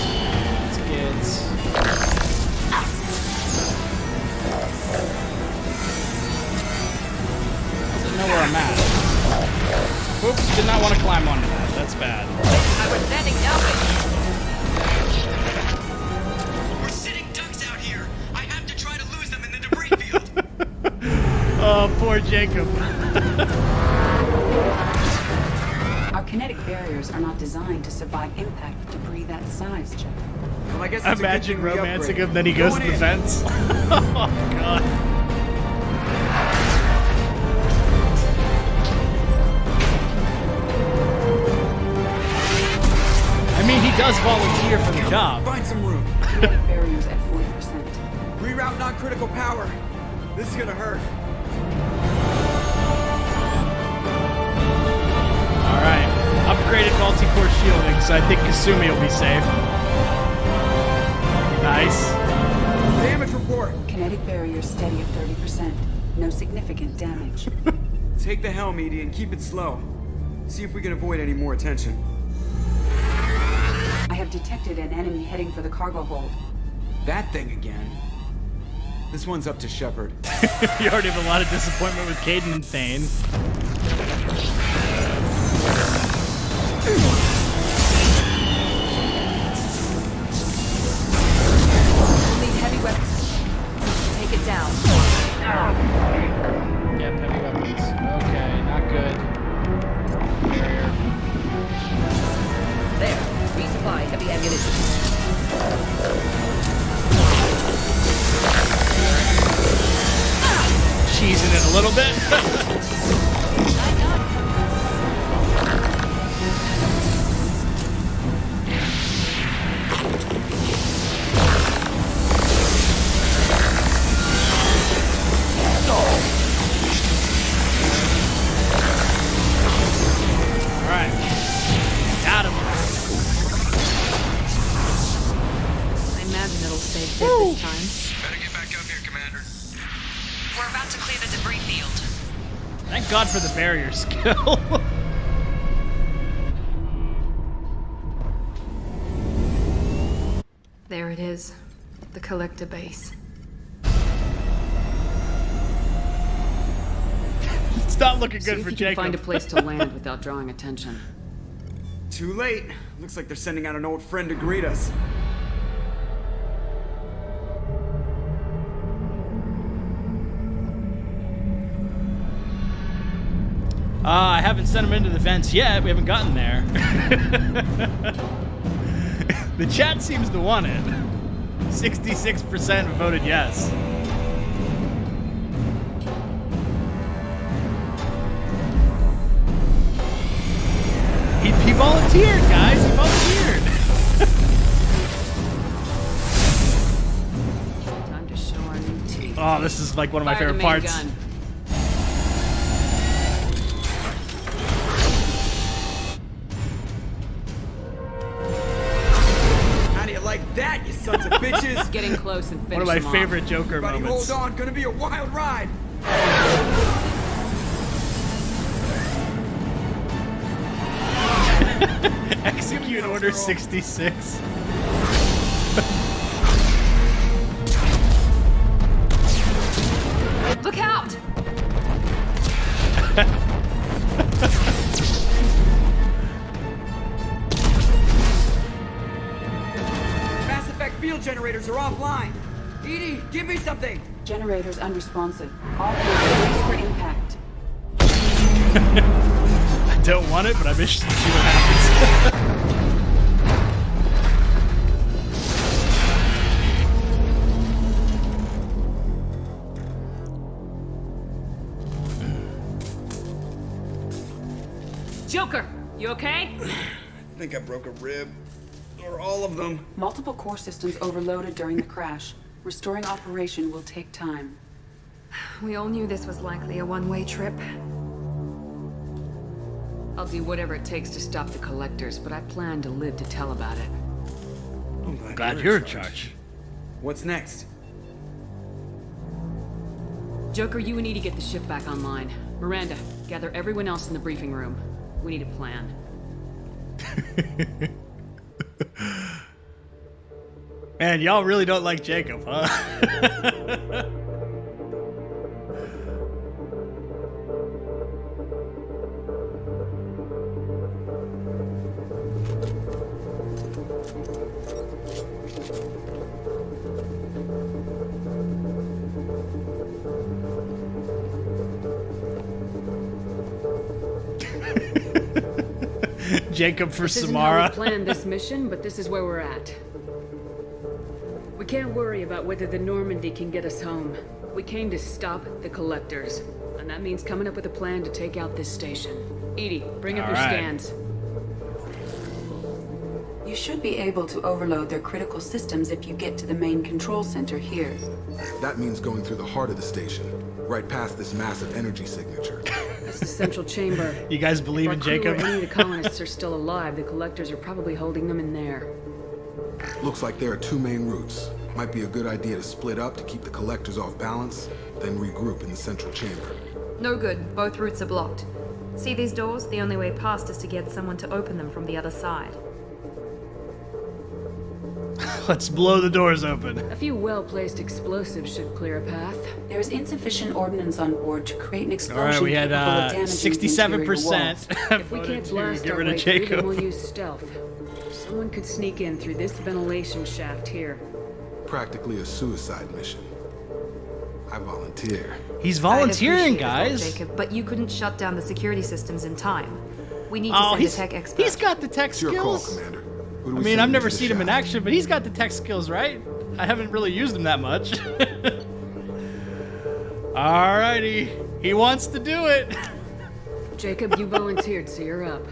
It's kids. Doesn't know where I'm at. Whoops, did not want to climb onto that. That's bad. I was standing down with. We're sitting ducks out here. I have to try to lose them in the debris field. Oh, poor Jacob. Our kinetic barriers are not designed to survive impact with debris that size, Jeff. Well, I guess Imagine romancing him, then he goes to the fence. Oh, God. I mean, he does volunteer for the job. Find some room. Kinetic barriers at 40%. Reroute non-critical power. This is gonna hurt. All right. Upgraded multi-core shielding, so I think Kasumi will be safe. Nice. Damage report. Kinetic barrier steady at 30%. No significant damage. Take the helm, Edie, and keep it slow. See if we can avoid any more attention. I have detected an enemy heading for the cargo hold. That thing again. This one's up to Shepard. You already have a lot of disappointment with Kaidan and Thane. Need heavy weapons. Take it down. Yep, heavy weapons. Okay, not good. Barrier. There. Resupply heavy ammunition. Cheesing it a little bit. Alright. Got him. I imagine it'll stay dead this time. Better get back up here, Commander. We're about to clear the debris field. Thank God for the barrier skill. There it is. The collector base. It's not looking See good if for you Jacob. can find a place to land without drawing attention. Too late. Looks like they're sending out an old friend to greet us. I haven't sent him into the vents yet. We haven't gotten there. The chat seems to want it. 66% voted yes. He volunteered, guys. He volunteered. Time to show our new teeth. Oh, this is like one of my Fire the favorite main parts. gun. How do you like that, you sons of bitches? Getting close and finish One of my them favorite off. Joker Everybody moments. hold on, gonna be a wild ride. Execute Order 66. Look out! Mass Effect field generators are offline. Edie, give me something. Generators unresponsive. All hands brace for impact. I don't want it, but I'm interested to see what happens. Joker, you okay? I think I broke a rib. Or all of them. Multiple core systems overloaded during the crash. Restoring operation will take time. We all knew this was likely a one-way trip. I'll do whatever it takes to stop the collectors, but I plan to live to tell about it. I'm Glad you're in charge. What's next? Joker, you and Edie get the ship back online. Miranda, gather everyone else in the briefing room. We need a plan. Man, y'all really don't like Jacob, huh? Jacob for This isn't Samara. how we planned this mission, but this is where we're at. We can't worry about whether the Normandy can get us home. We came to stop the collectors, and that means coming up with a plan to take out this station. Edie, bring up All your right. scans. You should be able to overload their critical systems if you get to the main control center here. That means going through the heart of the station, right past this massive energy signature. That's the central chamber. You guys believe in Jacob? If any of the colonists are still alive, the collectors are probably holding them in there. Looks like there are two main routes. Might be a good idea to split up to keep the collectors off balance, then regroup in the central chamber. No good. Both routes are blocked. See these doors? The only way past is to get someone to open them from the other side. Let's blow the doors open. A few well-placed explosives should clear a path. There's insufficient ordnance on board to create an explosion. All right, we had capable of damaging 67%. If we can't blast get our rid way of through, Jacob. then we'll use stealth. Someone could sneak in through this ventilation shaft here. Practically a suicide mission. I volunteer. He's volunteering, I'd appreciate it, guys. Jacob, but you couldn't shut down the security systems in time. We need to send a tech expert. He's got the tech skills. Your call, Commander. I mean, I've never seen him in action, but he's got the tech skills, right? I haven't really used him that much. Alrighty. He wants to do it. Jacob, you volunteered, so you're up.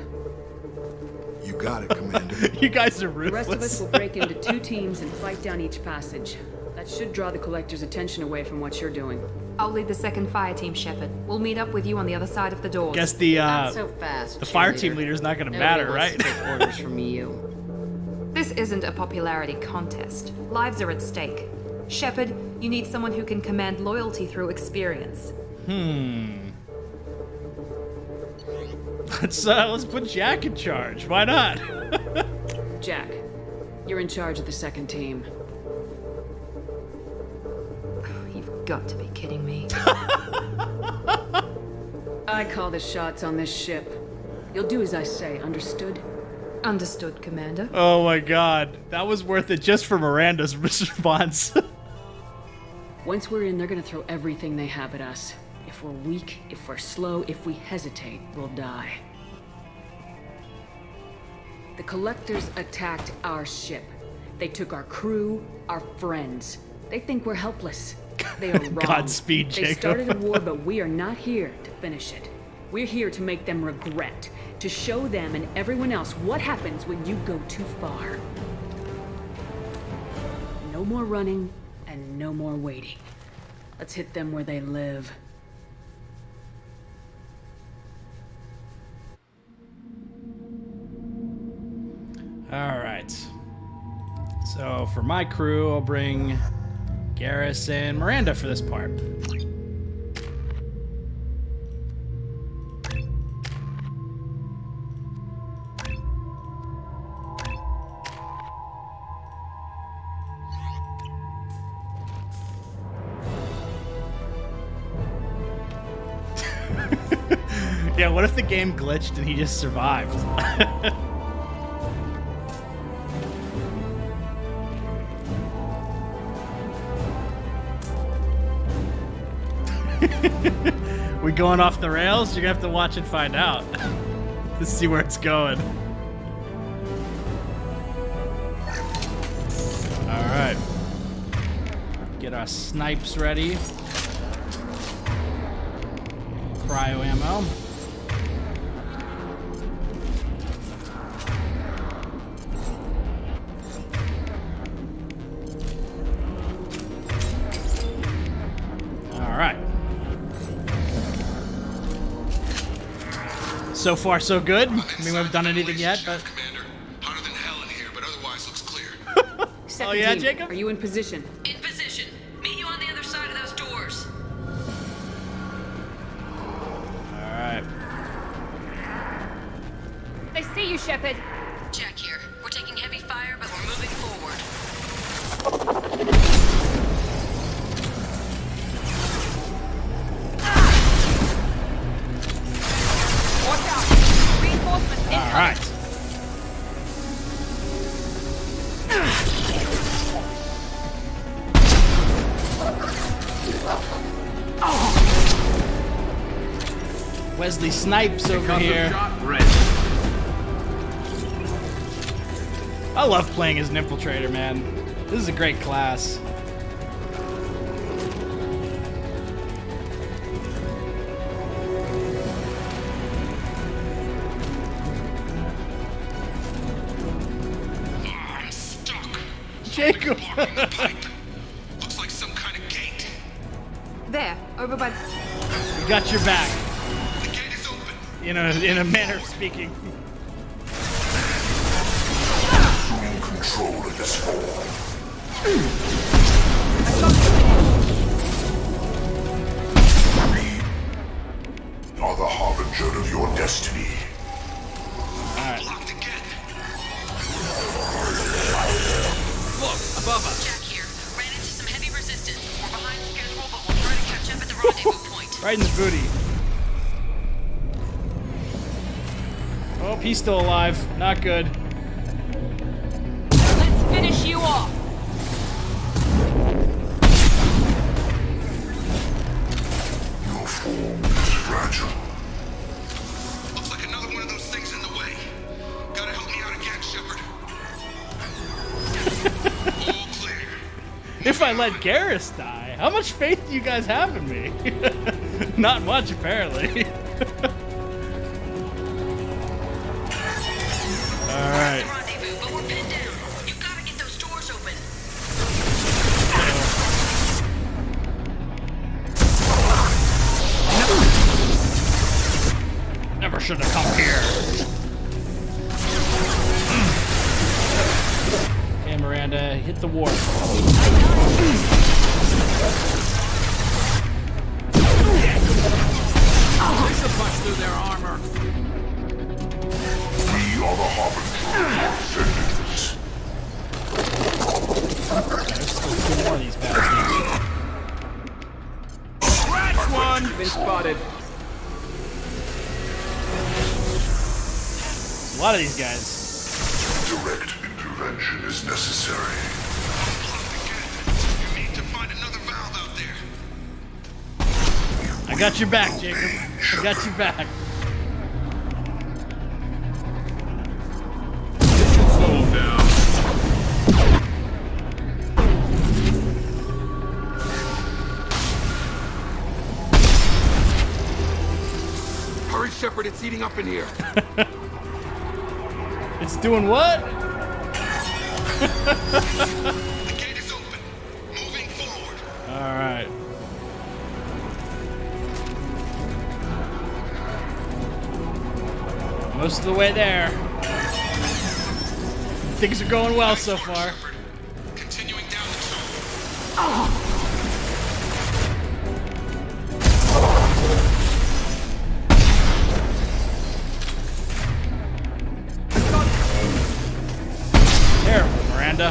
You got it, Commander. You guys are The ruthless. rest of us will break into 2 teams and fight down each passage. That should draw the collector's attention away from what you're doing. I'll lead the second fire team, Shepard. We'll meet up with you on the other side of the doors. Guess the Not so fast, the fire cheerleader. team leader's not going to Nobody matter, wants right? to take orders from you. This isn't a popularity contest. Lives are at stake. Shepard, you need someone who can command loyalty through experience. Let's put Jack in charge. Why not? Jack, you're in charge of the second team. You've got to be kidding me. I call the shots on this ship. You'll do as I say, understood? Understood, Commander. Oh my god. That was worth it just for Miranda's response. Once we're in, they're gonna throw everything they have at us. If we're weak, if we're slow, if we hesitate, we'll die. The collectors attacked our ship. They took our crew, our friends. They think we're helpless. They are wrong. Godspeed, They Jacob. started a war, but we are not here to finish it. We're here to make them regret, to show them and everyone else what happens when you go too far. No more running and no more waiting. Let's hit them where they live. All right. So for my crew, I'll bring Garrus and Miranda for this part. Yeah, what if the game glitched and he just survived? We going off the rails? You're gonna have to watch and find out to see where it's going. All right, get our snipes ready. Cryo ammo. All right. So far, so good. I mean, we haven't done anything yet, but. Second Oh, yeah, team, Jacob? Are you in position? In position. Meet you on the other side of those doors. All right. They see you, Shepard. Jack here. We're taking heavy fire, but we're moving forward. Watch out! Reinforcements incoming! All right. Wesley Snipes over here. I love playing as an Infiltrator, man. This is a great class. Jacob. Looks like some kind of gate. There, over by... We got your back. The gate is open. In a manner of speaking. Assume control of this form. We are the harbinger of your destiny. Alright. Look, above us. Jack here. Ran into some heavy resistance. We're behind schedule, but we'll try to catch up at the rendezvous point. Right in the booty. Oh, he's still alive. Not good. Let's finish you off. Your form is fragile. Looks like another one of those things in the way. Gotta help me out again, Shepard. All clear. If I let Garrus die, how much faith do you guys have in me? Not much, apparently. Alright. Rendezvous, but we're pinned down. You gotta get those doors open. Never should have come here. Okay, Miranda, hit the warp. There's a punch through their armor. We are the harbinger of your vengeance. There's still two more of these bastards. Scratch one! Been spotted. A lot of these guys. Direct intervention is necessary. You need to find another valve out there. I got your back, Jacob. I got your back. Slow down. Hurry, Shepard, it's heating up in here. It's doing what? The gate is open. Moving forward. Alright. Most of the way there. Things are going well so far. Continuing down the tube. Terrible, Miranda.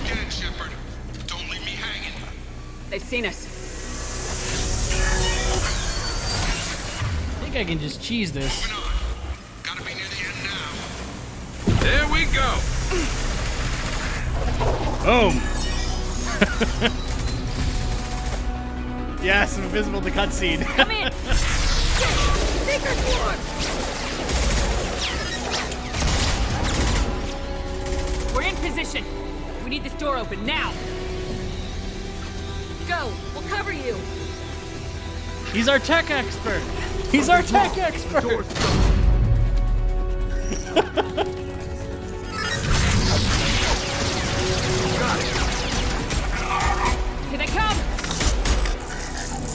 Again, Shepard. Don't leave me hanging. They've seen us. I think I can just cheese this. Gotta be near the end now. There we go. Boom. Yes, I'm invisible to cutscene. Come in. Secret door. We're in position. We need this door open now. Go. We'll cover you. He's our tech expert. He's our tech expert. Here they come.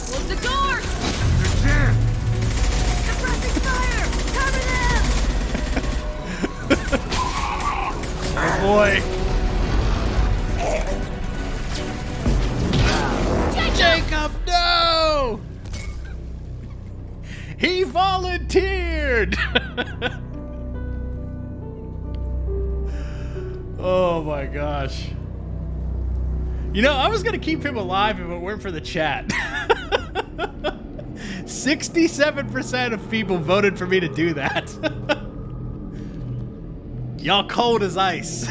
Close the door. They're jammed. Suppressing fire. Cover them. Oh boy. Jacob, no! He volunteered! Oh my gosh. You know, I was gonna keep him alive if it weren't for the chat. 67% of people voted for me to do that. Y'all cold as ice.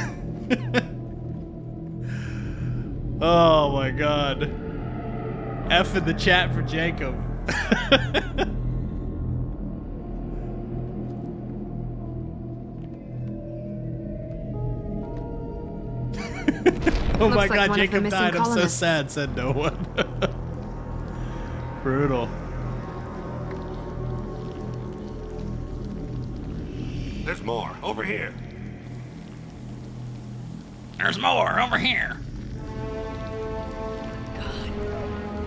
Oh my god. F in the chat for Jacob. Oh my god, Jacob died. I'm so sad, said no one. Brutal. over here. There's more over here.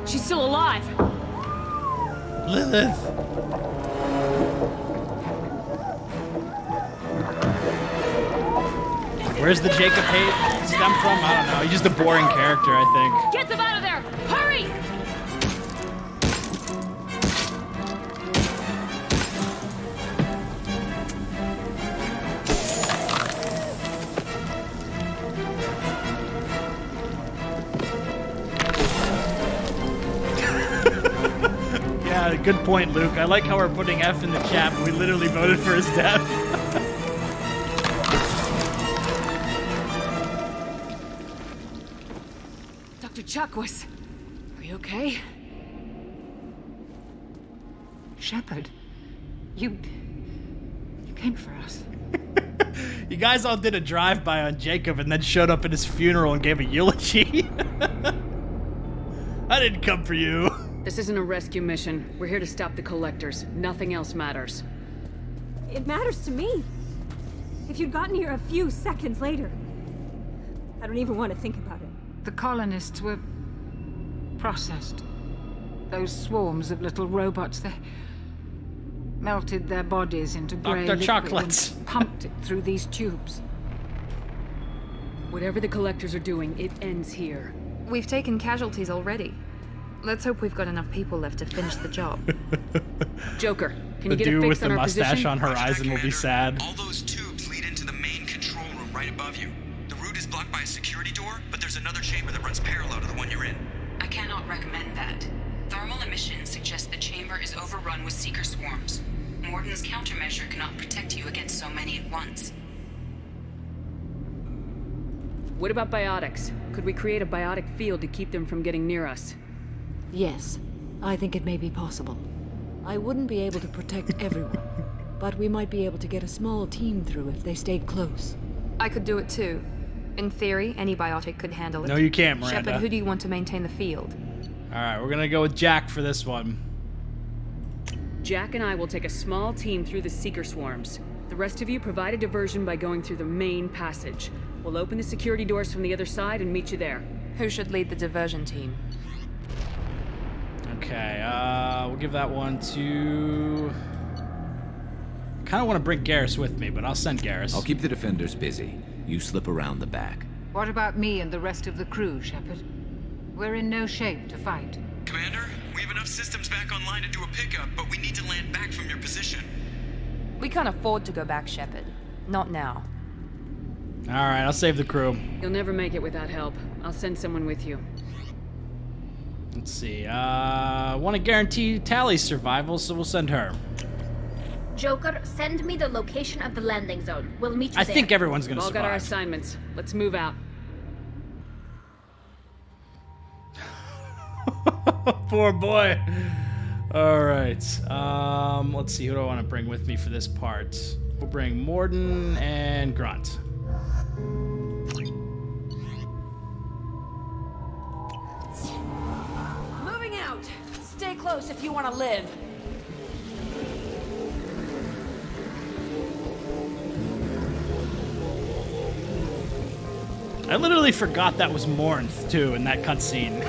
She's still alive. Lilith. Where's the Jacob hate stem from? I don't know. He's just a boring character, I think. Get them out of there! Hurry! Yeah, good point, Luke. I like how we're putting F in the chat, but we literally voted for his death. Dr. Chuckwis, are you okay? Shepard, you came for us. You guys all did a drive-by on Jacob and then showed up at his funeral and gave a eulogy. I didn't come for you. This isn't a rescue mission. We're here to stop the Collectors. Nothing else matters. It matters to me. If you'd gotten here a few seconds later, I don't even want to think about it. The colonists were processed. Those swarms of little robots, they melted their bodies into grey Dr. liquid Chocolates. and pumped it through these tubes. Whatever the Collectors are doing, it ends here. We've taken casualties already. Let's hope we've got enough people left to finish the job. Joker, can The you get a dude fix with the on our mustache position? on Horizon will be sad. All those tubes lead into the main control room right above you. The route is blocked by a security door, but there's another chamber that runs parallel to the one you're in. I cannot recommend that. Thermal emissions suggest the chamber is overrun with seeker swarms. Morden's countermeasure cannot protect you against so many at once. What about biotics? Could we create a biotic field to keep them from getting near us? Yes, I think it may be possible. I wouldn't be able to protect everyone, but we might be able to get a small team through if they stayed close. I could do it too. In theory, any biotic could handle it. No, you can't, Miranda. Shepard, who do you want to maintain the field? Alright, we're gonna go with Jack for this one. Jack and I will take a small team through the seeker swarms. The rest of you provide a diversion by going through the main passage. We'll open the security doors from the other side and meet you there. Who should lead the diversion team? Okay, we'll give that one to... Kind of want to bring Garrus with me, but I'll send Garrus. I'll keep the defenders busy. You slip around the back. What about me and the rest of the crew, Shepard? We're in no shape to fight. Commander, we have enough systems back online to do a pickup, but we need to land back from your position. We can't afford to go back, Shepard. Not now. Alright, I'll save the crew. You'll never make it without help. I'll send someone with you. Let's see, want to guarantee Tali's survival, so we'll send her. Joker, send me the location of the landing zone. We'll meet you I there. think everyone's gonna We've all got our survive. assignments. Let's move out. Poor boy. Alright, let's see, who do I want to bring with me for this part? We'll bring Morden and Grunt. Moving out! Stay close if you want to live. I literally forgot that was Morinth, too, in that cutscene.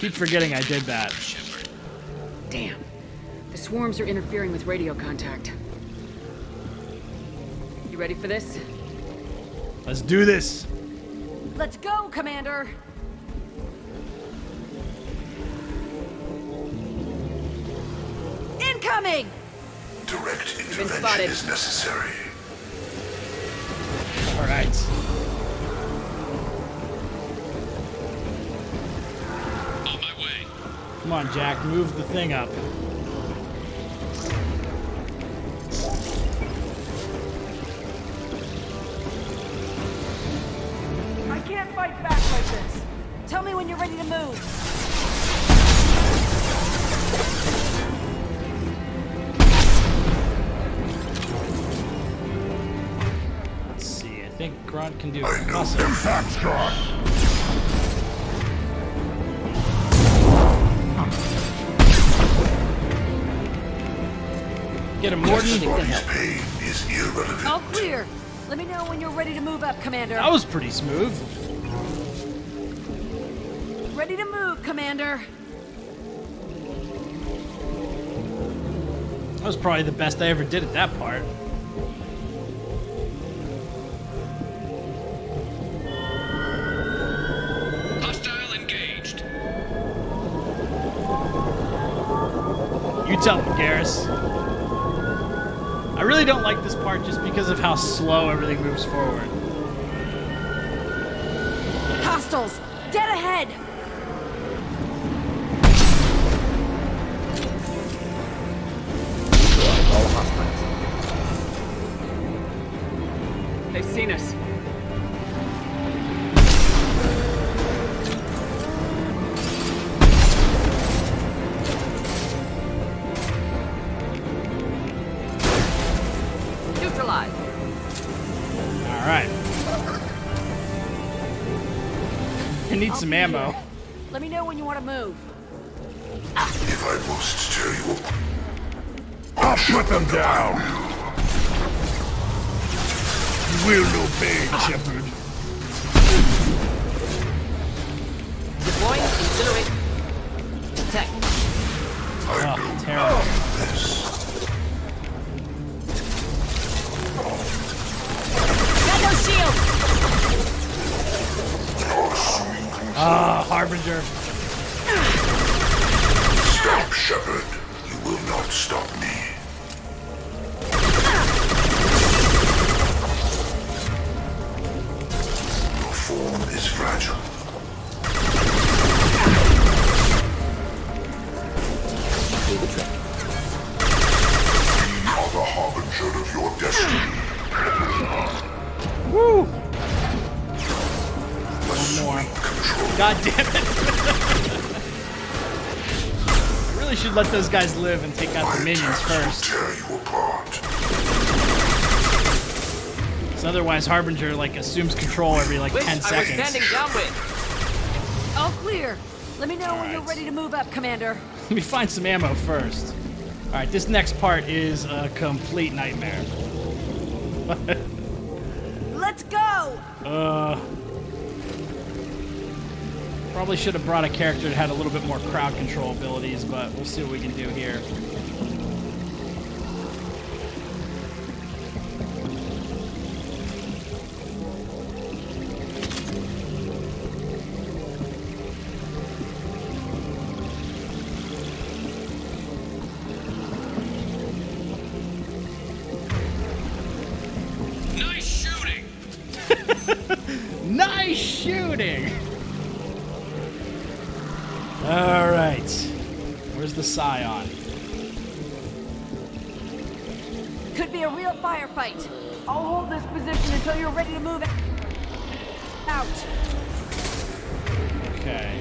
Keep forgetting I did that. Damn. The swarms are interfering with radio contact. You ready for this? Let's do this. Let's go, Commander! Incoming! Direct been intervention spotted. is necessary. Alright. On my way. Come on, Jack, move the thing up. I can't fight back like this. Tell me when you're ready to move. Let's see, I think Grunt can do I know awesome. them facts, John. Get him, Morton. Pain is irrelevant. All clear. Let me know when you're ready to move up, Commander. That was pretty smooth. Ready to move, Commander. That was probably the best I ever did at that part. Hostile engaged. You tell him, Garrus. I really don't like this part just because of how slow everything moves forward. Hostiles, dead ahead. All hostiles. They've seen us. Neutralized. All right. I need some ammo. Let me know when you want to move. If I must tell you, I'll put them down. you will obey, Shepard. Deploying incinerate. Tech. Oh, terrible. Got no shield. Ah, Harbinger. Stop, Shepard. You will not stop me. Your form is fragile. We are the harbinger of your destiny. Woo! One more. God damn it. I really should let those guys live and take out the minions first. Tear you apart. So otherwise Harbinger like assumes control every like 10 seconds. downwind. All clear. Let me know when you're ready to move up, Commander. Let me find some ammo first. Alright, this next part is a complete nightmare. Let's go! Probably should have brought a character that had a little bit more crowd control abilities, but we'll see what we can do here. Nice shooting. Nice shooting! Alright. Where's the Scion? Could be a real firefight. I'll hold this position until you're ready to move out. Okay.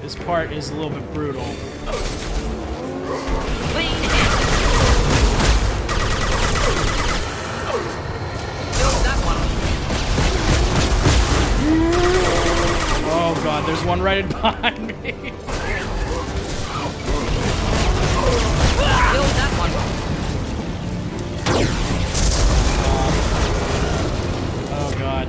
This part is a little bit brutal. Oh god, there's one right behind me. Killed that one. Oh god.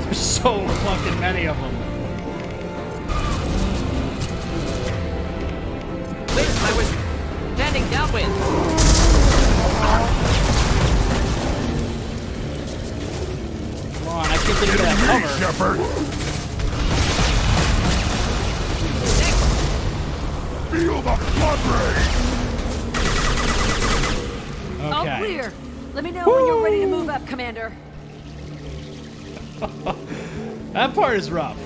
There's so fucking many of them. Wait, I was standing downwind. Come on, I can't get into that cover. Shepard. Feel the blood rain. All Okay. clear. Let me know when you're ready to move up, Commander. That part is rough.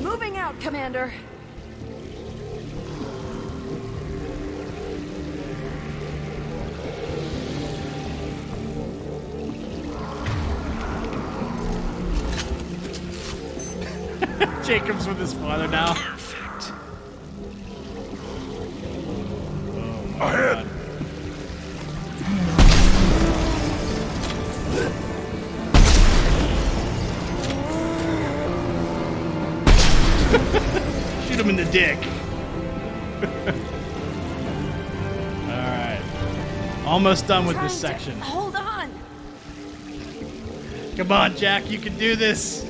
Moving out, Commander. Jacob's with his father now. Perfect. Ahead. Shoot him in the dick. Alright. Almost done with this section. Hold on. Come on, Jack, you can do this.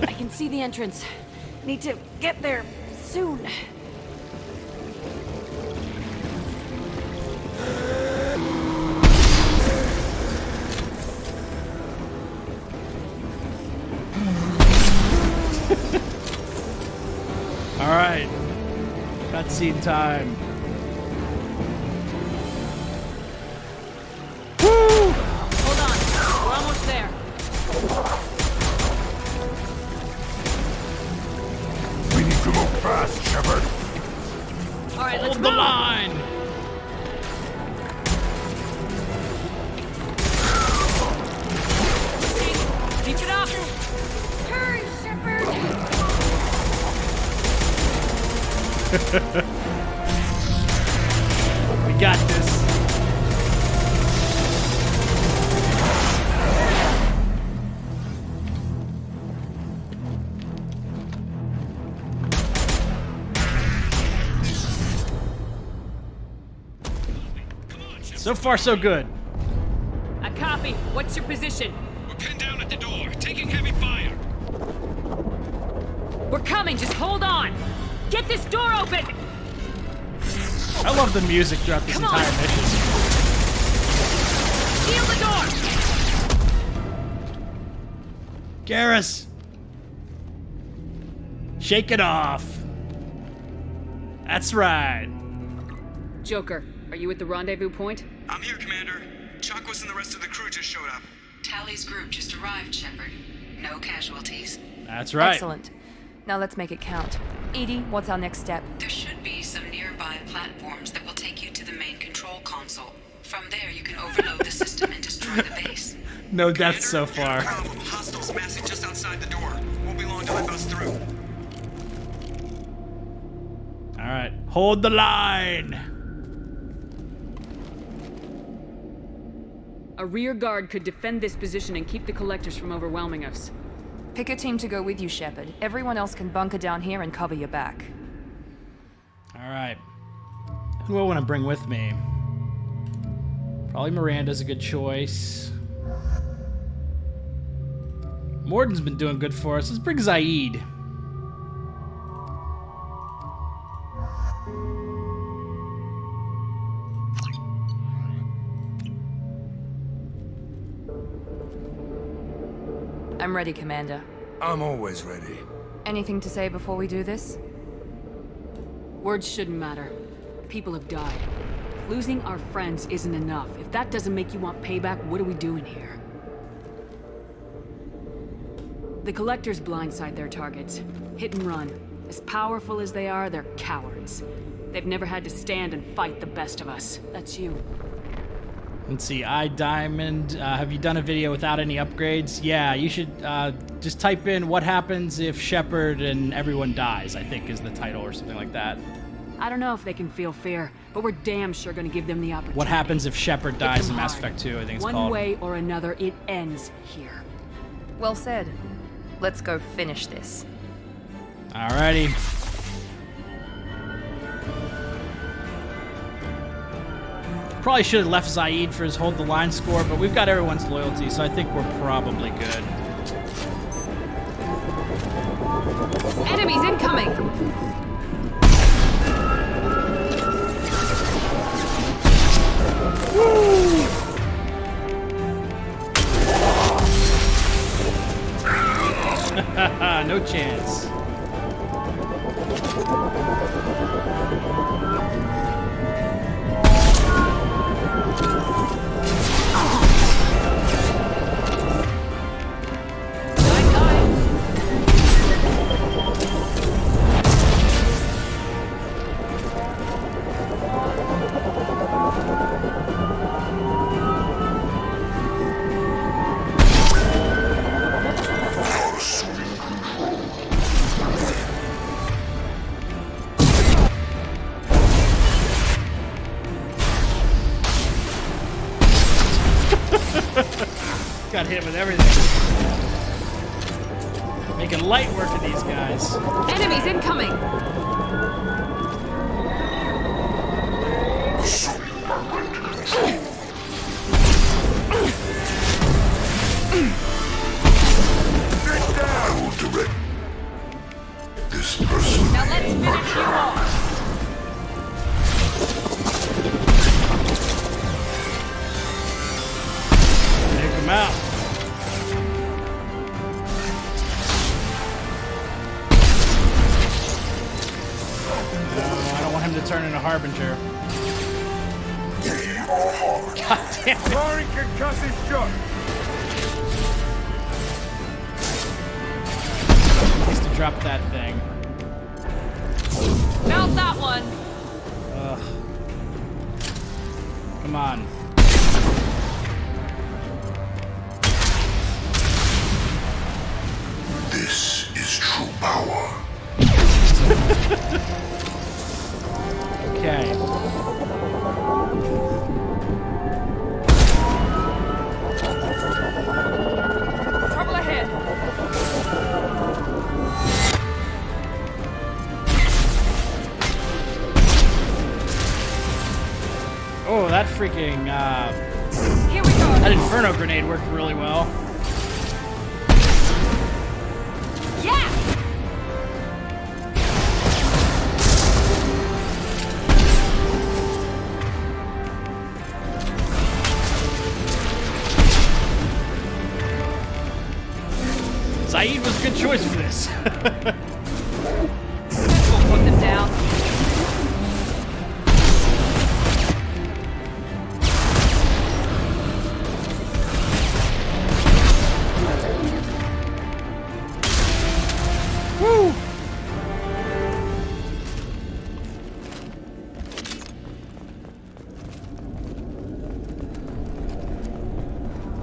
I can see the entrance. Need to get there soon. All right. Cutscene time. Woo! Hold on. We're almost there. We need to move fast, Shepard. All right, let's Hold the move. line. Keep it up. Hurry, Shepard. We got this. So far, so good. A copy. What's your position? We're pinned down at the door, taking heavy fire. We're coming. Just hold on. Get this door open. I love the music throughout this entire mission. Seal the door. Garrus! Shake it off. That's right. Joker, are you at the rendezvous point? I'm here, Commander. Chakwas and the rest of the crew just showed up. Tali's group just arrived, Shepard. No casualties. That's right. Excellent. Now let's make it count. Edie, what's our next step? There should be some nearby platforms that will take you to the main control console. From there, you can overload the system and destroy the base. No deaths so far. Hostiles massing just outside the door. Won't be long till I bust through. All right, hold the line. A rear guard could defend this position and keep the collectors from overwhelming us. Pick a team to go with you, Shepard. Everyone else can bunker down here and cover your back. All right. Who do I want to bring with me? Probably Miranda's a good choice. Morden's been doing good for us. Let's bring Zaeed. I'm ready, Commander. I'm always ready. Anything to say before we do this? Words shouldn't matter. People have died. Losing our friends isn't enough. If that doesn't make you want payback, what are we doing here? The Collectors blindside their targets. Hit and run. As powerful as they are, they're cowards. They've never had to stand and fight the best of us. That's you. Let's see, iDiamond, have you done a video without any upgrades? Yeah, you should just type in what happens if Shepard and everyone dies, I think is the title or something like that. I don't know if they can feel fear, but we're damn sure gonna give them the opportunity. What happens if Shepard dies in Mass Effect 2, I think it's called. One way or another, it ends here. Well said. Let's go finish this. Alrighty. Probably should have left Zaeed for his hold the line score, but we've got everyone's loyalty, so I think we're probably good. Enemies incoming! Woo! No chance. Got hit with everything. Making light work of these guys. Enemies incoming! I will direct this person. Now let's finish you off! Take him out. No, I don't want him to turn into Harbinger. God damn it. Firing concussive shot. Needs to drop that thing. Mount that one! Ugh. Come on. This is true power. Okay. Trouble ahead! Oh, that freaking, Here we go! that Inferno grenade worked really well. Yeah! Zaeed was a good choice for this. We'll put them down. Woo!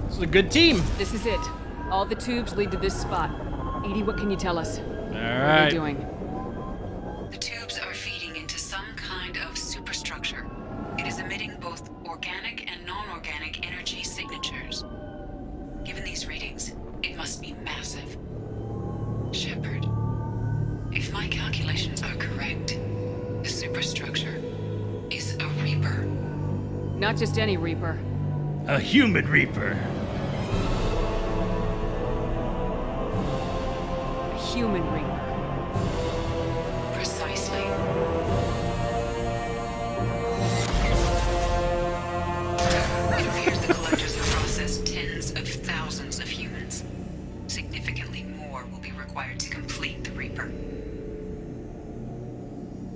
This is a good team. This is it. All the tubes lead to this spot. Edie, what can you tell us? All What are right. they doing? The tubes are feeding into some kind of superstructure. It is emitting both organic and non-organic energy signatures. Given these readings, it must be massive. Shepard, if my calculations are correct, the superstructure is a Reaper. Not just any Reaper. A human Reaper. Human Reaper. Precisely. It appears the collectors have processed tens of thousands of humans. Significantly more will be required to complete the Reaper.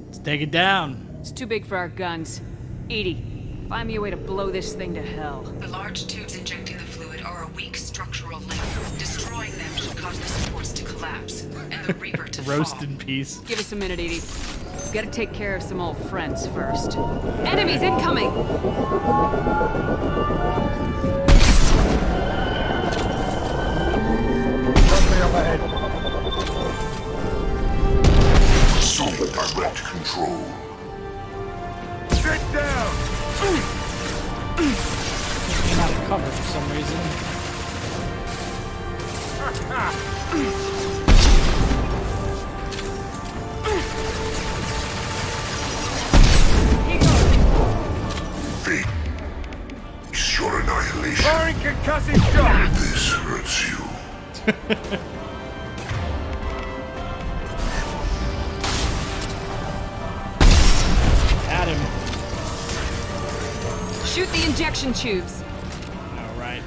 Let's take it down. It's too big for our guns. Edie, find me a way to blow this thing to hell. The large tubes injecting the fluid are a weak structural link. Destroying them should cause the supports to collapse, and the Reaper to Roast fall. in peace. Give us a minute, Edie. Gotta take care of some old friends first. Enemies incoming! Roughly overhead. Assume direct control. Sit down! Came out of cover for some reason. Face your annihilation. Firing concussive shot! This hurts you. At him. Shoot the injection tubes! All right.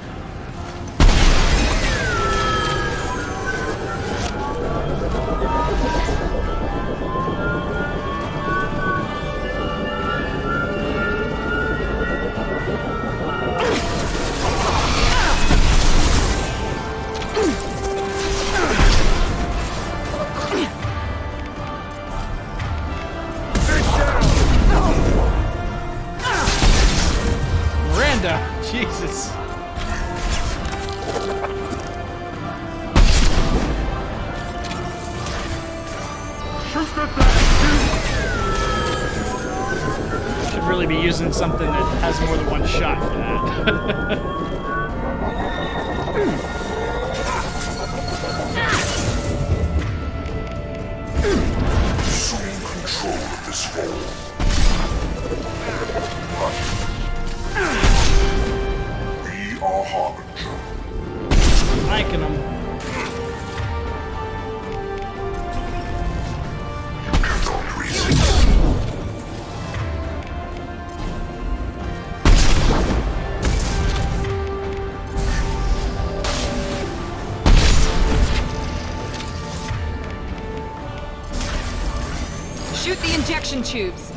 Miranda, Jesus. Should really be using something that has more than one shot for that. Assume control of this hole. We are Harbinger. Liking them. You cannot resist. Shoot the injection tubes.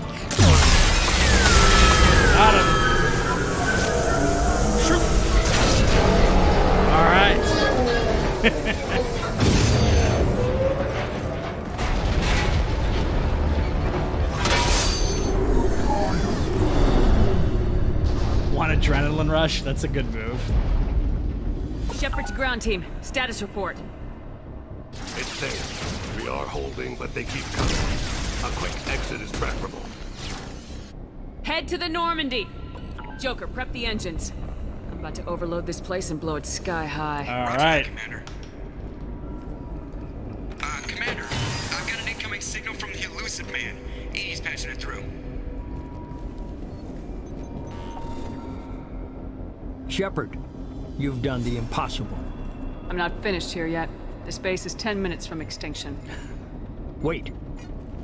Got him. Shoot. All right. Want adrenaline rush? That's a good move. Shepard to ground team. Status report. It's safe. We are holding, but they keep coming. A quick exit is preferable. Head to the Normandy. Joker, prep the engines. I'm about to overload this place and blow it sky high. All right. Commander. Commander, I've got an incoming signal from the elusive man. He's patching it through. Shepard, you've done the impossible. I'm not finished here yet. This base is 10 minutes from extinction. Wait.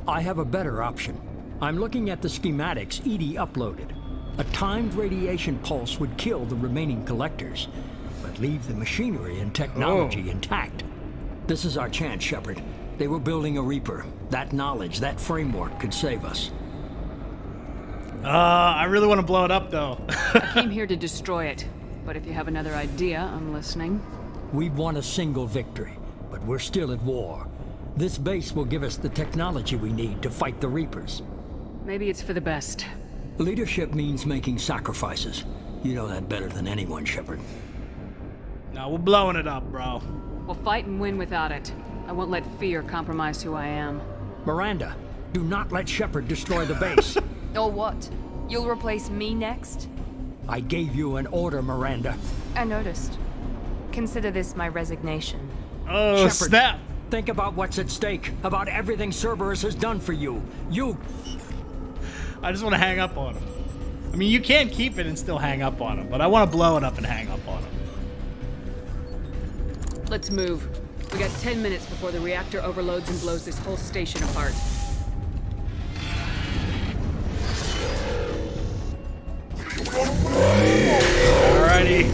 I have a better option. I'm looking at the schematics Edie uploaded. A timed radiation pulse would kill the remaining collectors, but leave the machinery and technology intact. This is our chance, Shepard. They were building a Reaper. That knowledge, that framework could save us. I really want to blow it up, though. I came here to destroy it, but if you have another idea, I'm listening. We've won a single victory, but we're still at war. This base will give us the technology we need to fight the Reapers. Maybe it's for the best. Leadership means making sacrifices. You know that better than anyone, Shepard. No, we're blowing it up, bro. We'll fight and win without it. I won't let fear compromise who I am. Miranda, do not let Shepard destroy the base. Or what? You'll replace me next? I gave you an order, Miranda. I noticed. Consider this my resignation. Oh, Shepard, snap! Think about what's at stake, about everything Cerberus has done for you. I just want to hang up on him. I mean, you can keep it and still hang up on him, but I want to blow it up and hang up on him. Let's move. We got 10 minutes before the reactor overloads and blows this whole station apart. Alrighty.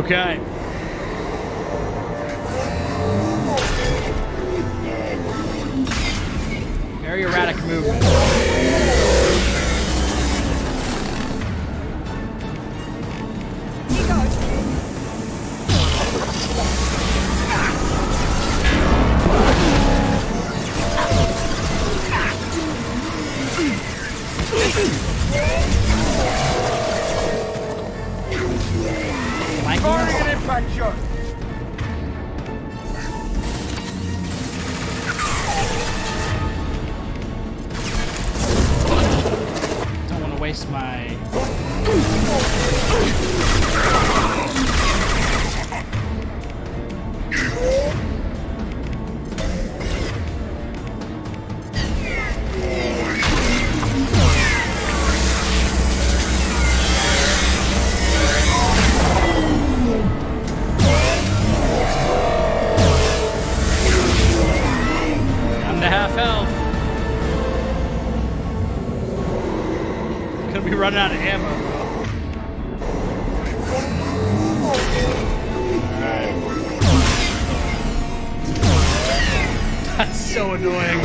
Okay. Very erratic movement. Firing an impact shot. Don't want to waste my... running out of ammo, bro. Alright. That's so annoying.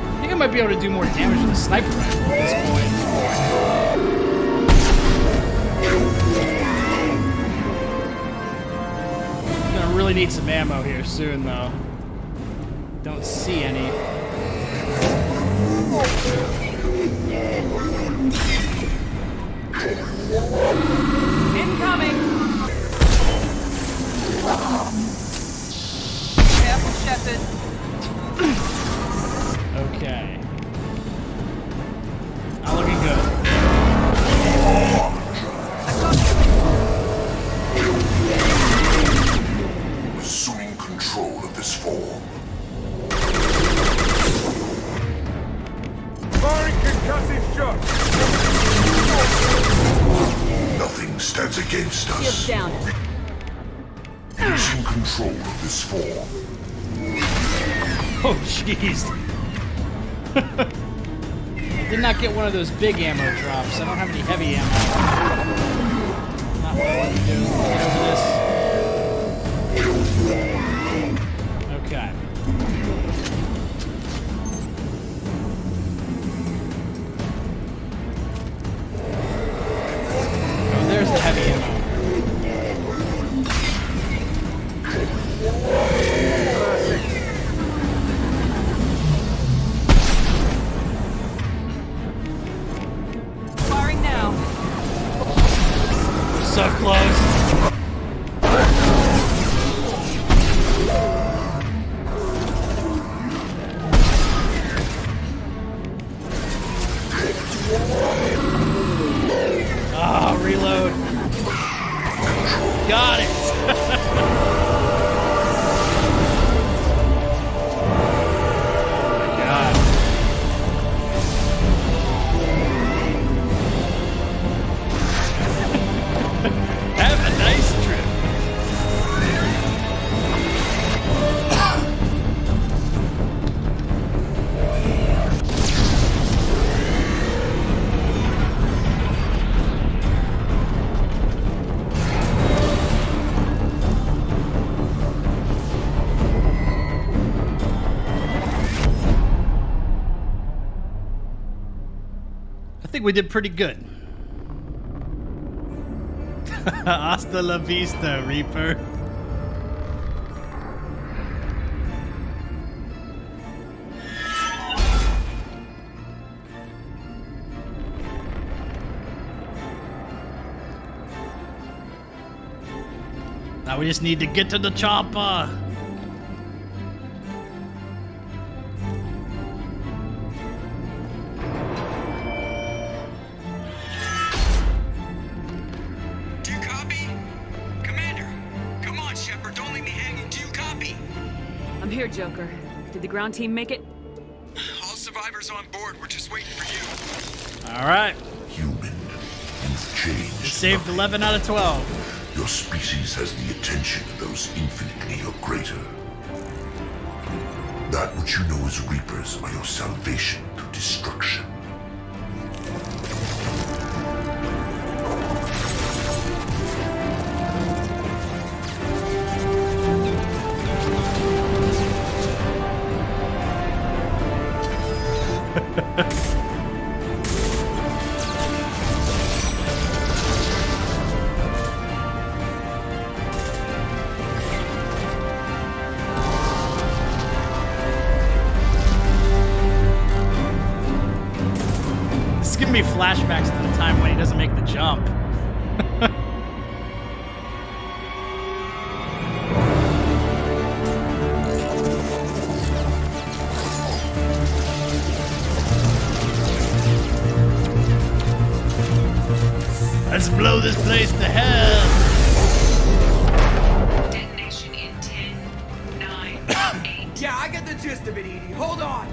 I think I might be able to do more damage with a sniper rifle at this point. really need some ammo here soon, though. Don't see any. Incoming! Careful, Shepard. Okay. Not looking good. Assuming control of this form. Firing concussive shot! Nothing stands against us. Shields down. Using control of this form. Oh, jeez. Did not get one of those big ammo drops. I don't have any heavy ammo. Not what I want to do. Get over this. Okay. Oh, there's the heavy ammo. Firing now. So close. Ah, reload. Got it. Have a nice trip. I think we did pretty good. Hasta la vista, Reaper. Now we just need to get to the chopper. I'm here, Joker. Did the ground team make it? All survivors on board. We're just waiting for you. All right. Human, you've changed. We saved 11 out of 12. Your species has the attention of those infinitely or greater. That which you know as Reapers are your salvation through destruction. This is giving me flashbacks to the time when he doesn't make the jump. Let's blow this place to hell! Detonation in 10, 9, 8. Yeah, I get the gist of it, Edie. Hold on.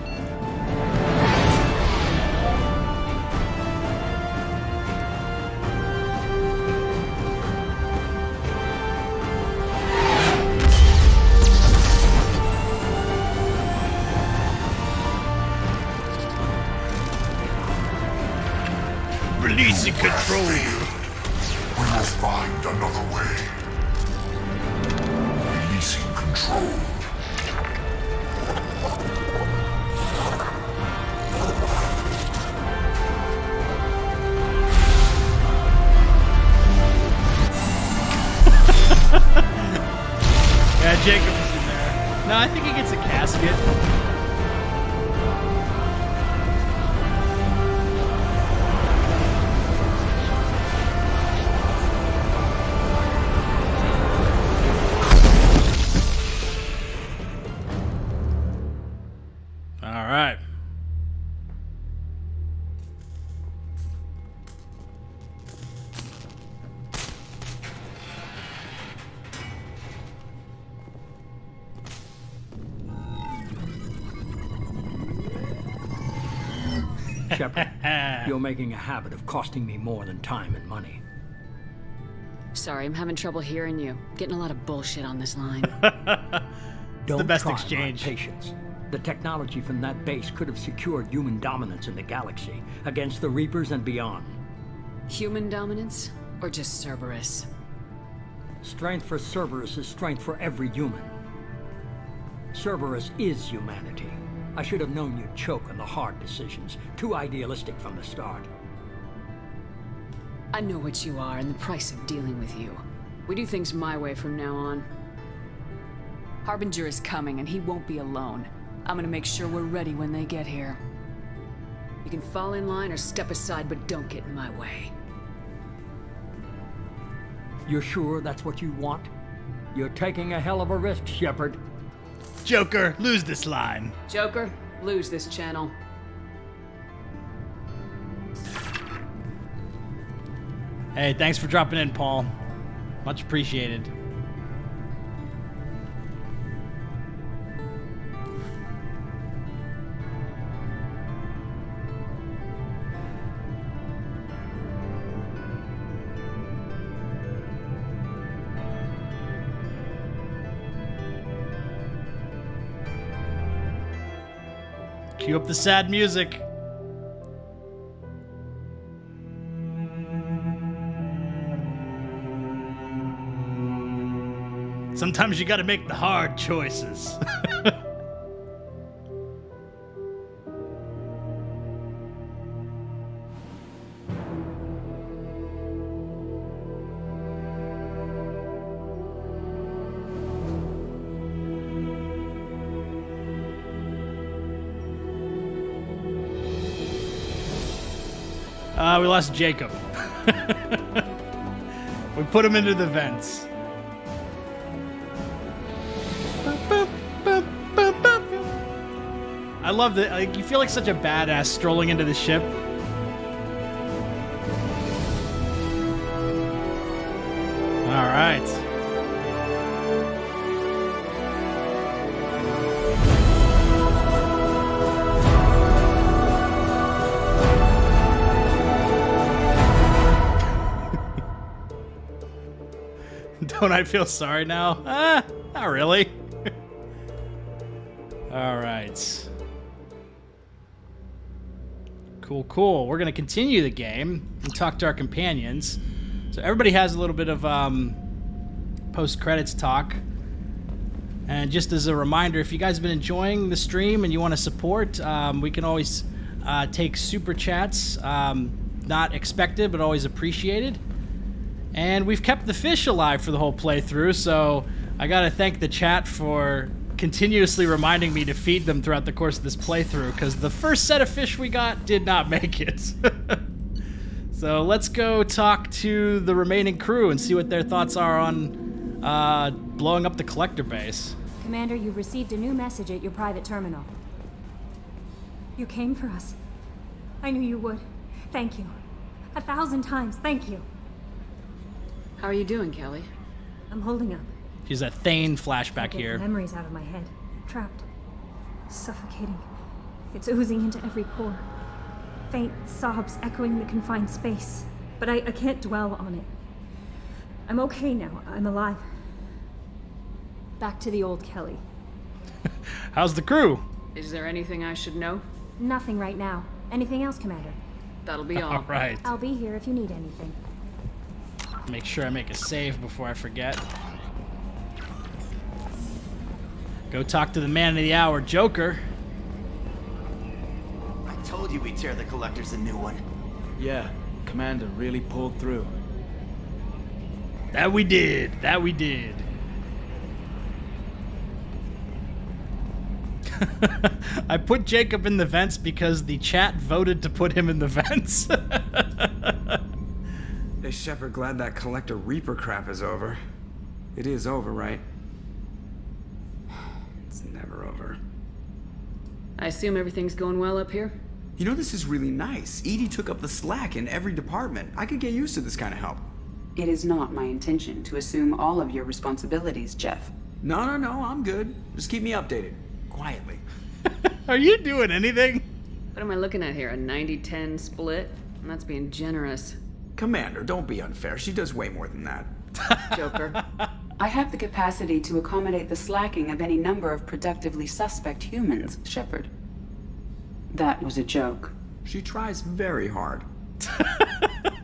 Releasing control. We will find another way. Releasing control. Yeah, Jacob is in there. No, I think he gets a casket. All right. Shepard, you're making a habit of costing me more than time and money. Sorry, I'm having trouble hearing you. Getting a lot of bullshit on this line. Don't the best try exchange. My patience. The technology from that base could have secured human dominance in the galaxy against the Reapers and beyond. Human dominance? Or just Cerberus? Strength for Cerberus is strength for every human. Cerberus is humanity. I should have known you'd choke on the hard decisions. Too idealistic from the start. I know what you are and the price of dealing with you. We do things my way from now on. Harbinger is coming and he won't be alone. I'm gonna make sure we're ready when they get here. You can fall in line or step aside, but don't get in my way. You're sure that's what you want? You're taking a hell of a risk, Shepard. Joker, lose this line. Joker, lose this channel. Hey, thanks for dropping in, Paul. Much appreciated. Cue up the sad music. Sometimes you gotta make the hard choices. We lost Jacob. We put him into the vents. I love that. Like, you feel like such a badass strolling into the ship. All right. Don't I feel sorry now? Not really. All right. Cool. We're going to continue the game and talk to our companions. So everybody has a little bit of post-credits talk. And just as a reminder, if you guys have been enjoying the stream and you want to support, we can always take super chats. Not expected, but always appreciated. And we've kept the fish alive for the whole playthrough, so I gotta thank the chat for continuously reminding me to feed them throughout the course of this playthrough, because the first set of fish we got did not make it. So let's go talk to the remaining crew and see what their thoughts are on blowing up the collector base. Commander, you've received a new message at your private terminal. You came for us. I knew you would. Thank you. 1,000 times, thank you. How are you doing, Kelly? I'm holding up. She's a Thane flashback Get here. the memories out of my head. Trapped. Suffocating. It's oozing into every pore. Faint sobs echoing the confined space. But I can't dwell on it. I'm okay now. I'm alive. Back to the old Kelly. How's the crew? Is there anything I should know? Nothing right now. Anything else, Commander? That'll be all. All right. I'll be here if you need anything. Make sure I make a save before I forget. Go talk to the man of the hour, Joker. I told you we'd tear the collectors a new one. Yeah, Commander really pulled through. That we did. I put Jacob in the vents because the chat voted to put him in the vents. Hey, Shepard, glad that Collector Reaper crap is over. It is over, right? It's never over. I assume everything's going well up here? You know, this is really nice. Edie took up the slack in every department. I could get used to this kind of help. It is not my intention to assume all of your responsibilities, Jeff. No, I'm good. Just keep me updated. Quietly. Are you doing anything? What am I looking at here? A 90-10 split? And that's being generous. Commander, don't be unfair. She does way more than that. Joker. I have the capacity to accommodate the slacking of any number of productively suspect humans, Shepard. That was a joke. She tries very hard.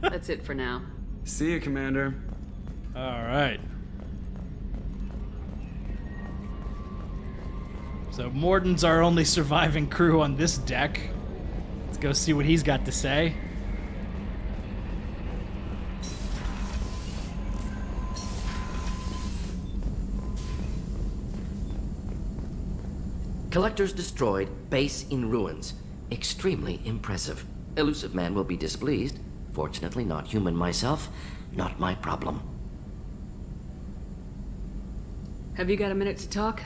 That's it for now. See you, Commander. All right. So Morden's our only surviving crew on this deck. Let's go see what he's got to say. Collectors destroyed, base in ruins. Extremely impressive. Elusive man will be displeased. Fortunately, not human myself. Not my problem. Have you got a minute to talk?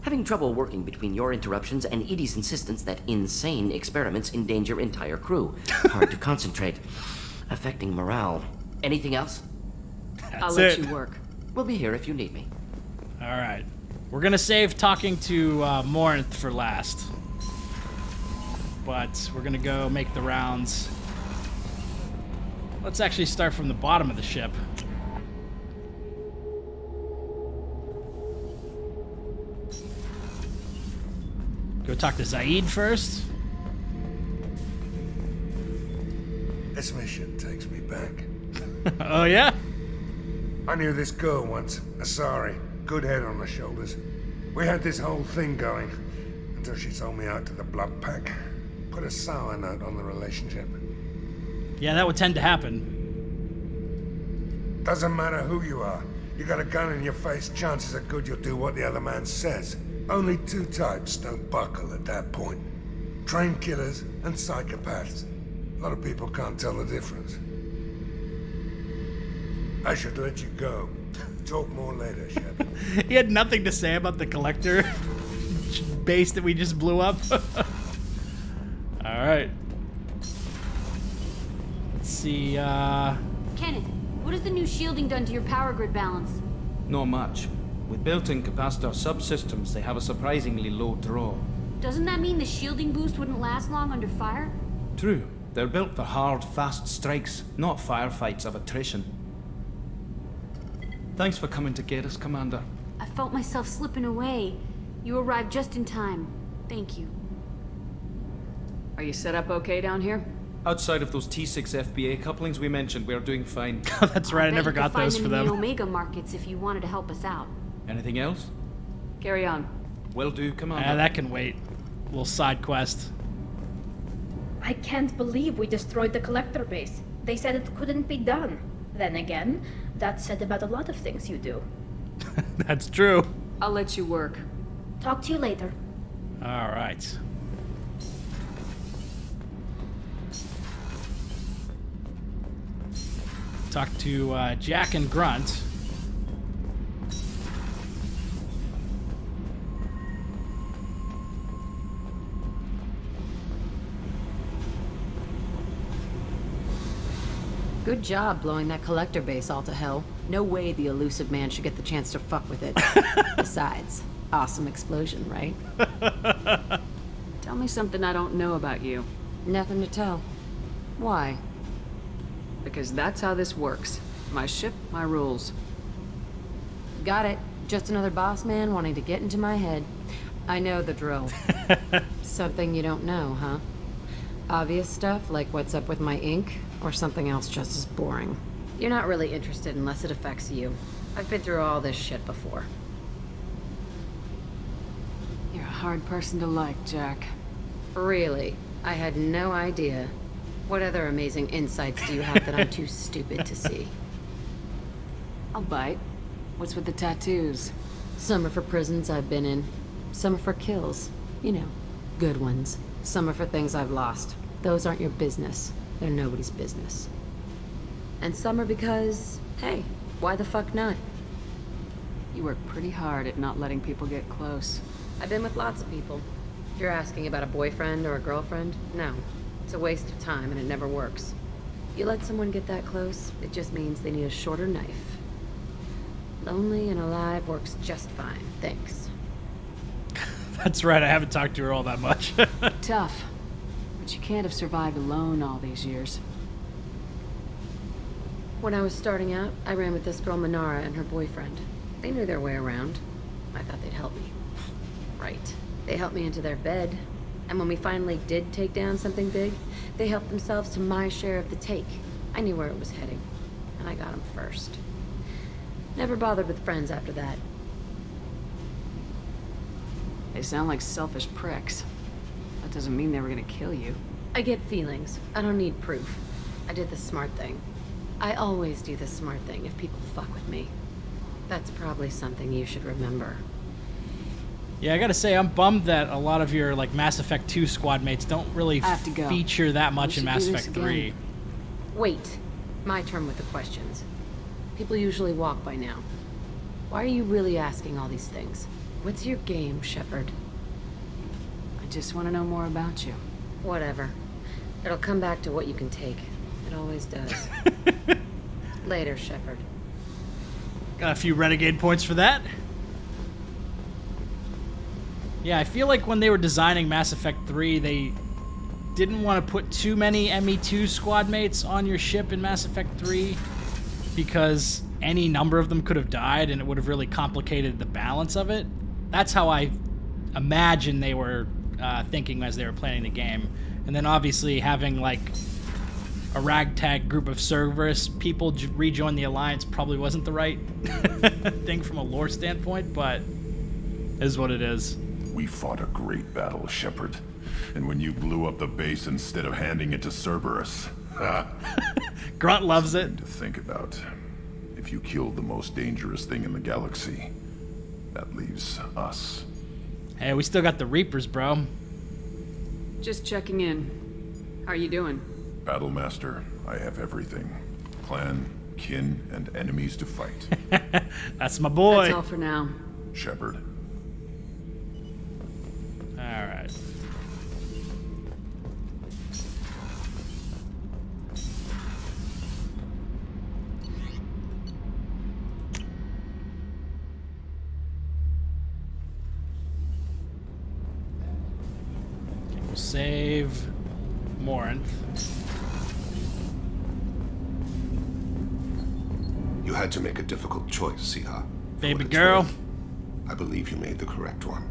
Having trouble working between your interruptions and Edie's insistence that insane experiments endanger entire crew. Hard to concentrate. Affecting morale. Anything else? I'll let you work. We'll be here if you need me. All right. We're going to save talking to Morinth for last. But we're going to go make the rounds. Let's actually start from the bottom of the ship. Go talk to Zaeed first. This mission takes me back. Oh, yeah? I knew this girl once, Asari. Good head on her shoulders. We had this whole thing going until she sold me out to the Blood Pack. Put a sour note on the relationship. Yeah, that would tend to happen. Doesn't matter who you are. You got a gun in your face, chances are good you'll do what the other man says. Only two types don't buckle at that point. Trained killers and psychopaths. A lot of people can't tell the difference. I should let you go. Talk more later, Shepard. He had nothing to say about the Collector base that we just blew up. Alright. Let's see, Kenneth, what has the new shielding done to your power grid balance? Not much. With built-in capacitor subsystems, they have a surprisingly low draw. Doesn't that mean the shielding boost wouldn't last long under fire? True. They're built for hard, fast strikes, not firefights of attrition. Thanks for coming to get us, Commander. I felt myself slipping away. You arrived just in time. Thank you. Are you set up okay down here? Outside of those T6 FBA couplings we mentioned, we're doing fine. That's right, I never got those for them. You could find them in the Omega markets if you wanted to help us out. Anything else? Carry on. Will do, Commander. Yeah, that can wait. Little side quest. I can't believe we destroyed the Collector base. They said it couldn't be done. Then again, that's said about a lot of things you do. That's true. I'll let you work. Talk to you later. All right. Talk to Jack and Grunt. Good job blowing that Collector base all to hell. No way the elusive man should get the chance to fuck with it. Besides, awesome explosion, right? Tell me something I don't know about you. Nothing to tell. Why? Because that's how this works. My ship, my rules. Got it. Just another boss man wanting to get into my head. I know the drill. Something you don't know, huh? Obvious stuff like what's up with my ink, or something else just as boring? You're not really interested unless it affects you. I've been through all this shit before. You're a hard person to like, Jack. Really? I had no idea. What other amazing insights do you have that I'm too stupid to see? I'll bite. What's with the tattoos? Some are for prisons I've been in. Some are for kills. You know, good ones. Some are for things I've lost. Those aren't your business. They're nobody's business. And some are because, hey, why the fuck not? You work pretty hard at not letting people get close. I've been with lots of people. If you're asking about a boyfriend or a girlfriend, no. It's a waste of time and it never works. You let someone get that close, it just means they need a shorter knife. Lonely and alive works just fine, thanks. That's right, I haven't talked to her all that much. Tough. But you can't have survived alone all these years. When I was starting out, I ran with this girl Manara and her boyfriend. They knew their way around. I thought they'd help me. Right. They helped me into their bed. And when we finally did take down something big, they helped themselves to my share of the take. I knew where it was heading. And I got them first. Never bothered with friends after that. They sound like selfish pricks. That doesn't mean they were gonna kill you. I get feelings. I don't need proof. I did the smart thing. I always do the smart thing if people fuck with me. That's probably something you should remember. Yeah, I gotta say, I'm bummed that a lot of your like Mass Effect 2 squad mates don't really feature that much in Mass Effect 3. Wait. My turn with the questions. People usually walk by now. Why are you really asking all these things? What's your game, Shepard? I just want to know more about you. Whatever. It'll come back to what you can take. It always does. Later, Shepard. Got a few renegade points for that. Yeah, I feel like when they were designing Mass Effect 3, they didn't want to put too many ME2 squad mates on your ship in Mass Effect 3 because any number of them could have died and it would have really complicated the balance of it. That's how I imagine they were thinking as they were planning the game. And then obviously having like a ragtag group of Cerberus people rejoin the Alliance probably wasn't the right thing from a lore standpoint, but it is what it is. We fought a great battle, Shepard. And when you blew up the base instead of handing it to Cerberus... Grunt loves it. To think about. If you killed the most dangerous thing in the galaxy, that leaves us. Hey, we still got the Reapers, bro. Just checking in. How are you doing? Battlemaster, I have everything. Clan, kin, and enemies to fight. That's my boy. That's all for now. Shepard. Alright. Okay, we'll save Morinth. You had to make a difficult choice, Siha. Baby girl. I believe you made the correct one.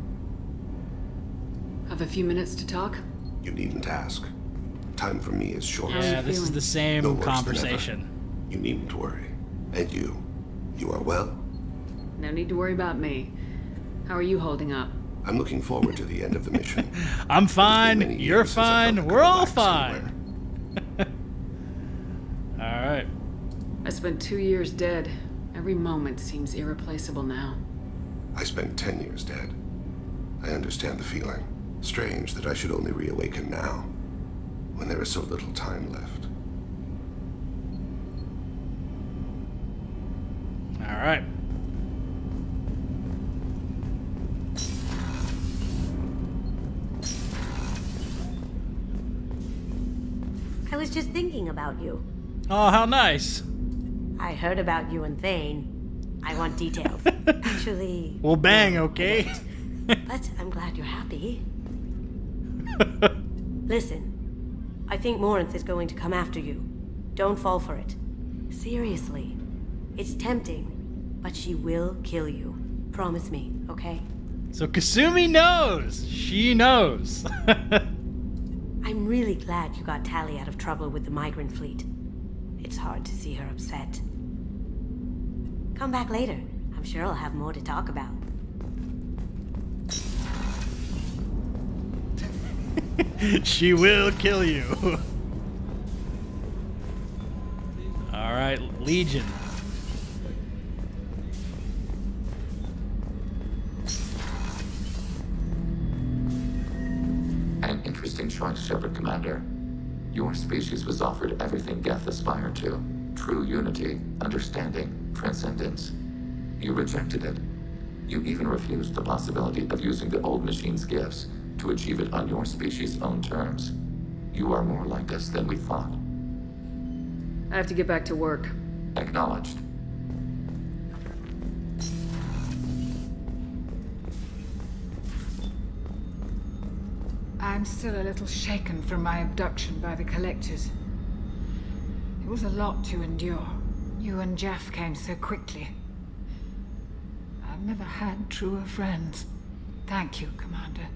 Have a few minutes to talk? You needn't ask. Time for me is short. Yeah, this is the same conversation. You needn't worry. And you are well? No need to worry about me. How are you holding up? I'm looking forward to the end of the mission. I'm fine, you're fine, we're all fine. Alright. I spent 2 years dead. Every moment seems irreplaceable now. I spent 10 years dead. I understand the feeling. Strange that I should only reawaken now, when there is so little time left. Alright. I was just thinking about you. Oh, how nice. I heard about you and Thane. I want details. Actually... Well, bang, okay? But I'm glad you're happy. Listen, I think Morinth is going to come after you. Don't fall for it. Seriously. It's tempting, but she will kill you. Promise me, okay? So Kasumi knows. She knows. I'm really glad you got Tali out of trouble with the migrant fleet. It's hard to see her upset. Come back later. I'm sure I'll have more to talk about. She will kill you. Alright, Legion. distinct choice, Shepard Commander. Your species was offered everything Geth aspired to. True unity, understanding, transcendence. You rejected it. You even refused the possibility of using the old machine's gifts to achieve it on your species' own terms. You are more like us than we thought. I have to get back to work. Acknowledged. I'm still a little shaken from my abduction by the Collectors. It was a lot to endure. You and Jeff came so quickly. I've never had truer friends. Thank you, Commander.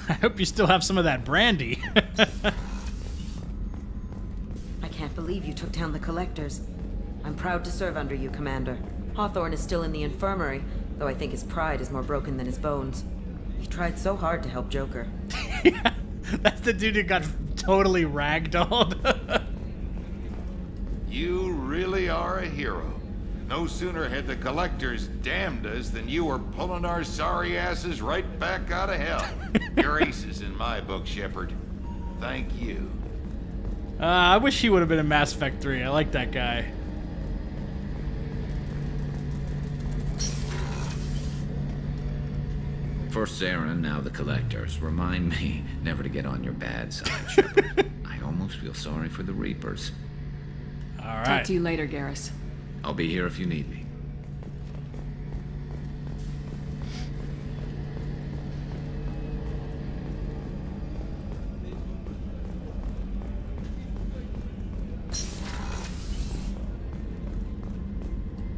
I hope you still have some of that brandy. I can't believe you took down the Collectors. I'm proud to serve under you, Commander. Hawthorne is still in the infirmary, though I think his pride is more broken than his bones. He tried so hard to help Joker. Yeah, that's the dude who got totally ragdolled. You really are a hero. No sooner had the Collectors damned us than you were pulling our sorry asses right back out of hell. You're aces in my book, Shepard. Thank you. I wish he would have been in Mass Effect 3. I like that guy. First Saren, now the Collectors. Remind me never to get on your bad side, Shepard. I almost feel sorry for the Reapers. All right. Talk to you later, Garrus. I'll be here if you need me.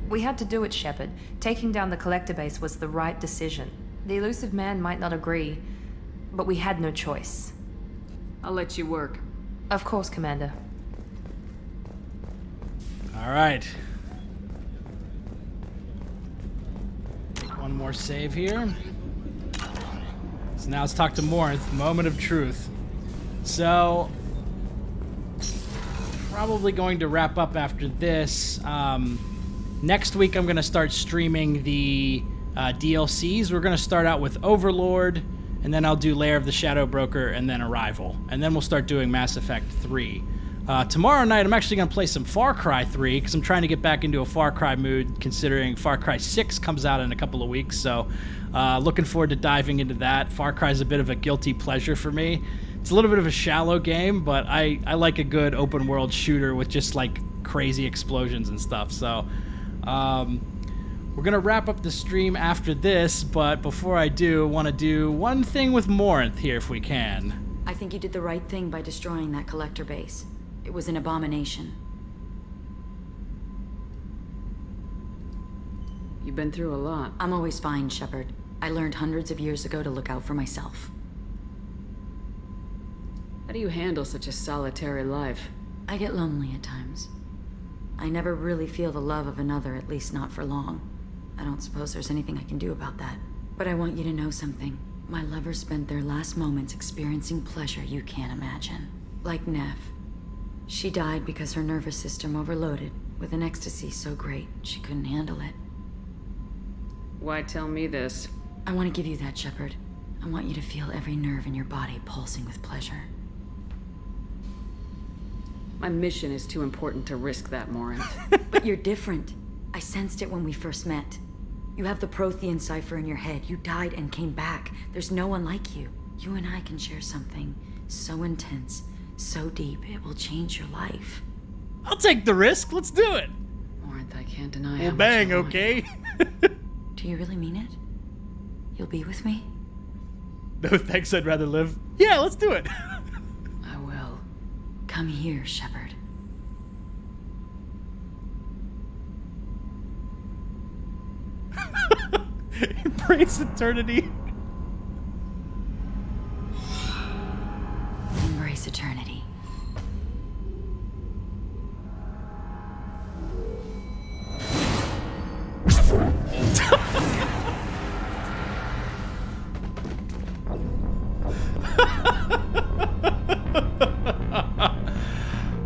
We had to do it, Shepard. Taking down the Collector base was the right decision. The elusive man might not agree, but we had no choice. I'll let you work. Of course, Commander. All right. Take one more save here. So now let's talk to Morinth. Moment of truth. So, probably going to wrap up after this. Next week, I'm going to start streaming the DLCs. We're going to start out with Overlord, and then I'll do Lair of the Shadow Broker, and then Arrival. And then we'll start doing Mass Effect 3. Tomorrow night, I'm actually going to play some Far Cry 3, because I'm trying to get back into a Far Cry mood, considering Far Cry 6 comes out in a couple of weeks. So, looking forward to diving into that. Far Cry is a bit of a guilty pleasure for me. It's a little bit of a shallow game, but I like a good open-world shooter with just, like, crazy explosions and stuff. So, we're going to wrap up the stream after this, but before I do, I want to do one thing with Morinth here if we can. I think you did the right thing by destroying that Collector base. It was an abomination. You've been through a lot. I'm always fine, Shepard. I learned hundreds of years ago to look out for myself. How do you handle such a solitary life? I get lonely at times. I never really feel the love of another, at least not for long. I don't suppose there's anything I can do about that. But I want you to know something. My lovers spent their last moments experiencing pleasure you can't imagine. Like Neff. She died because her nervous system overloaded with an ecstasy so great she couldn't handle it. Why tell me this? I want to give you that, Shepard. I want you to feel every nerve in your body pulsing with pleasure. My mission is too important to risk that, Morinth. But you're different. I sensed it when we first met. You have the Prothean cipher in your head. You died and came back. There's no one like you. You and I can share something so intense, so deep, it will change your life. I'll take the risk. Let's do it. Morinth, I can't deny well, bang, okay? Do you really mean it? You'll be with me? No thanks, I'd rather live. Yeah, let's do it. I will. Come here, Shepard. Embrace eternity. Embrace eternity.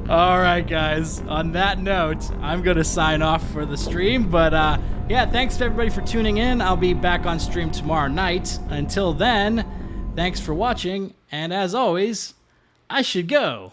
All right, guys. On that note, I'm going to sign off for the stream. But yeah, thanks to everybody for tuning in. I'll be back on stream tomorrow night. Until then, Thanks for watching, and as always, I should go.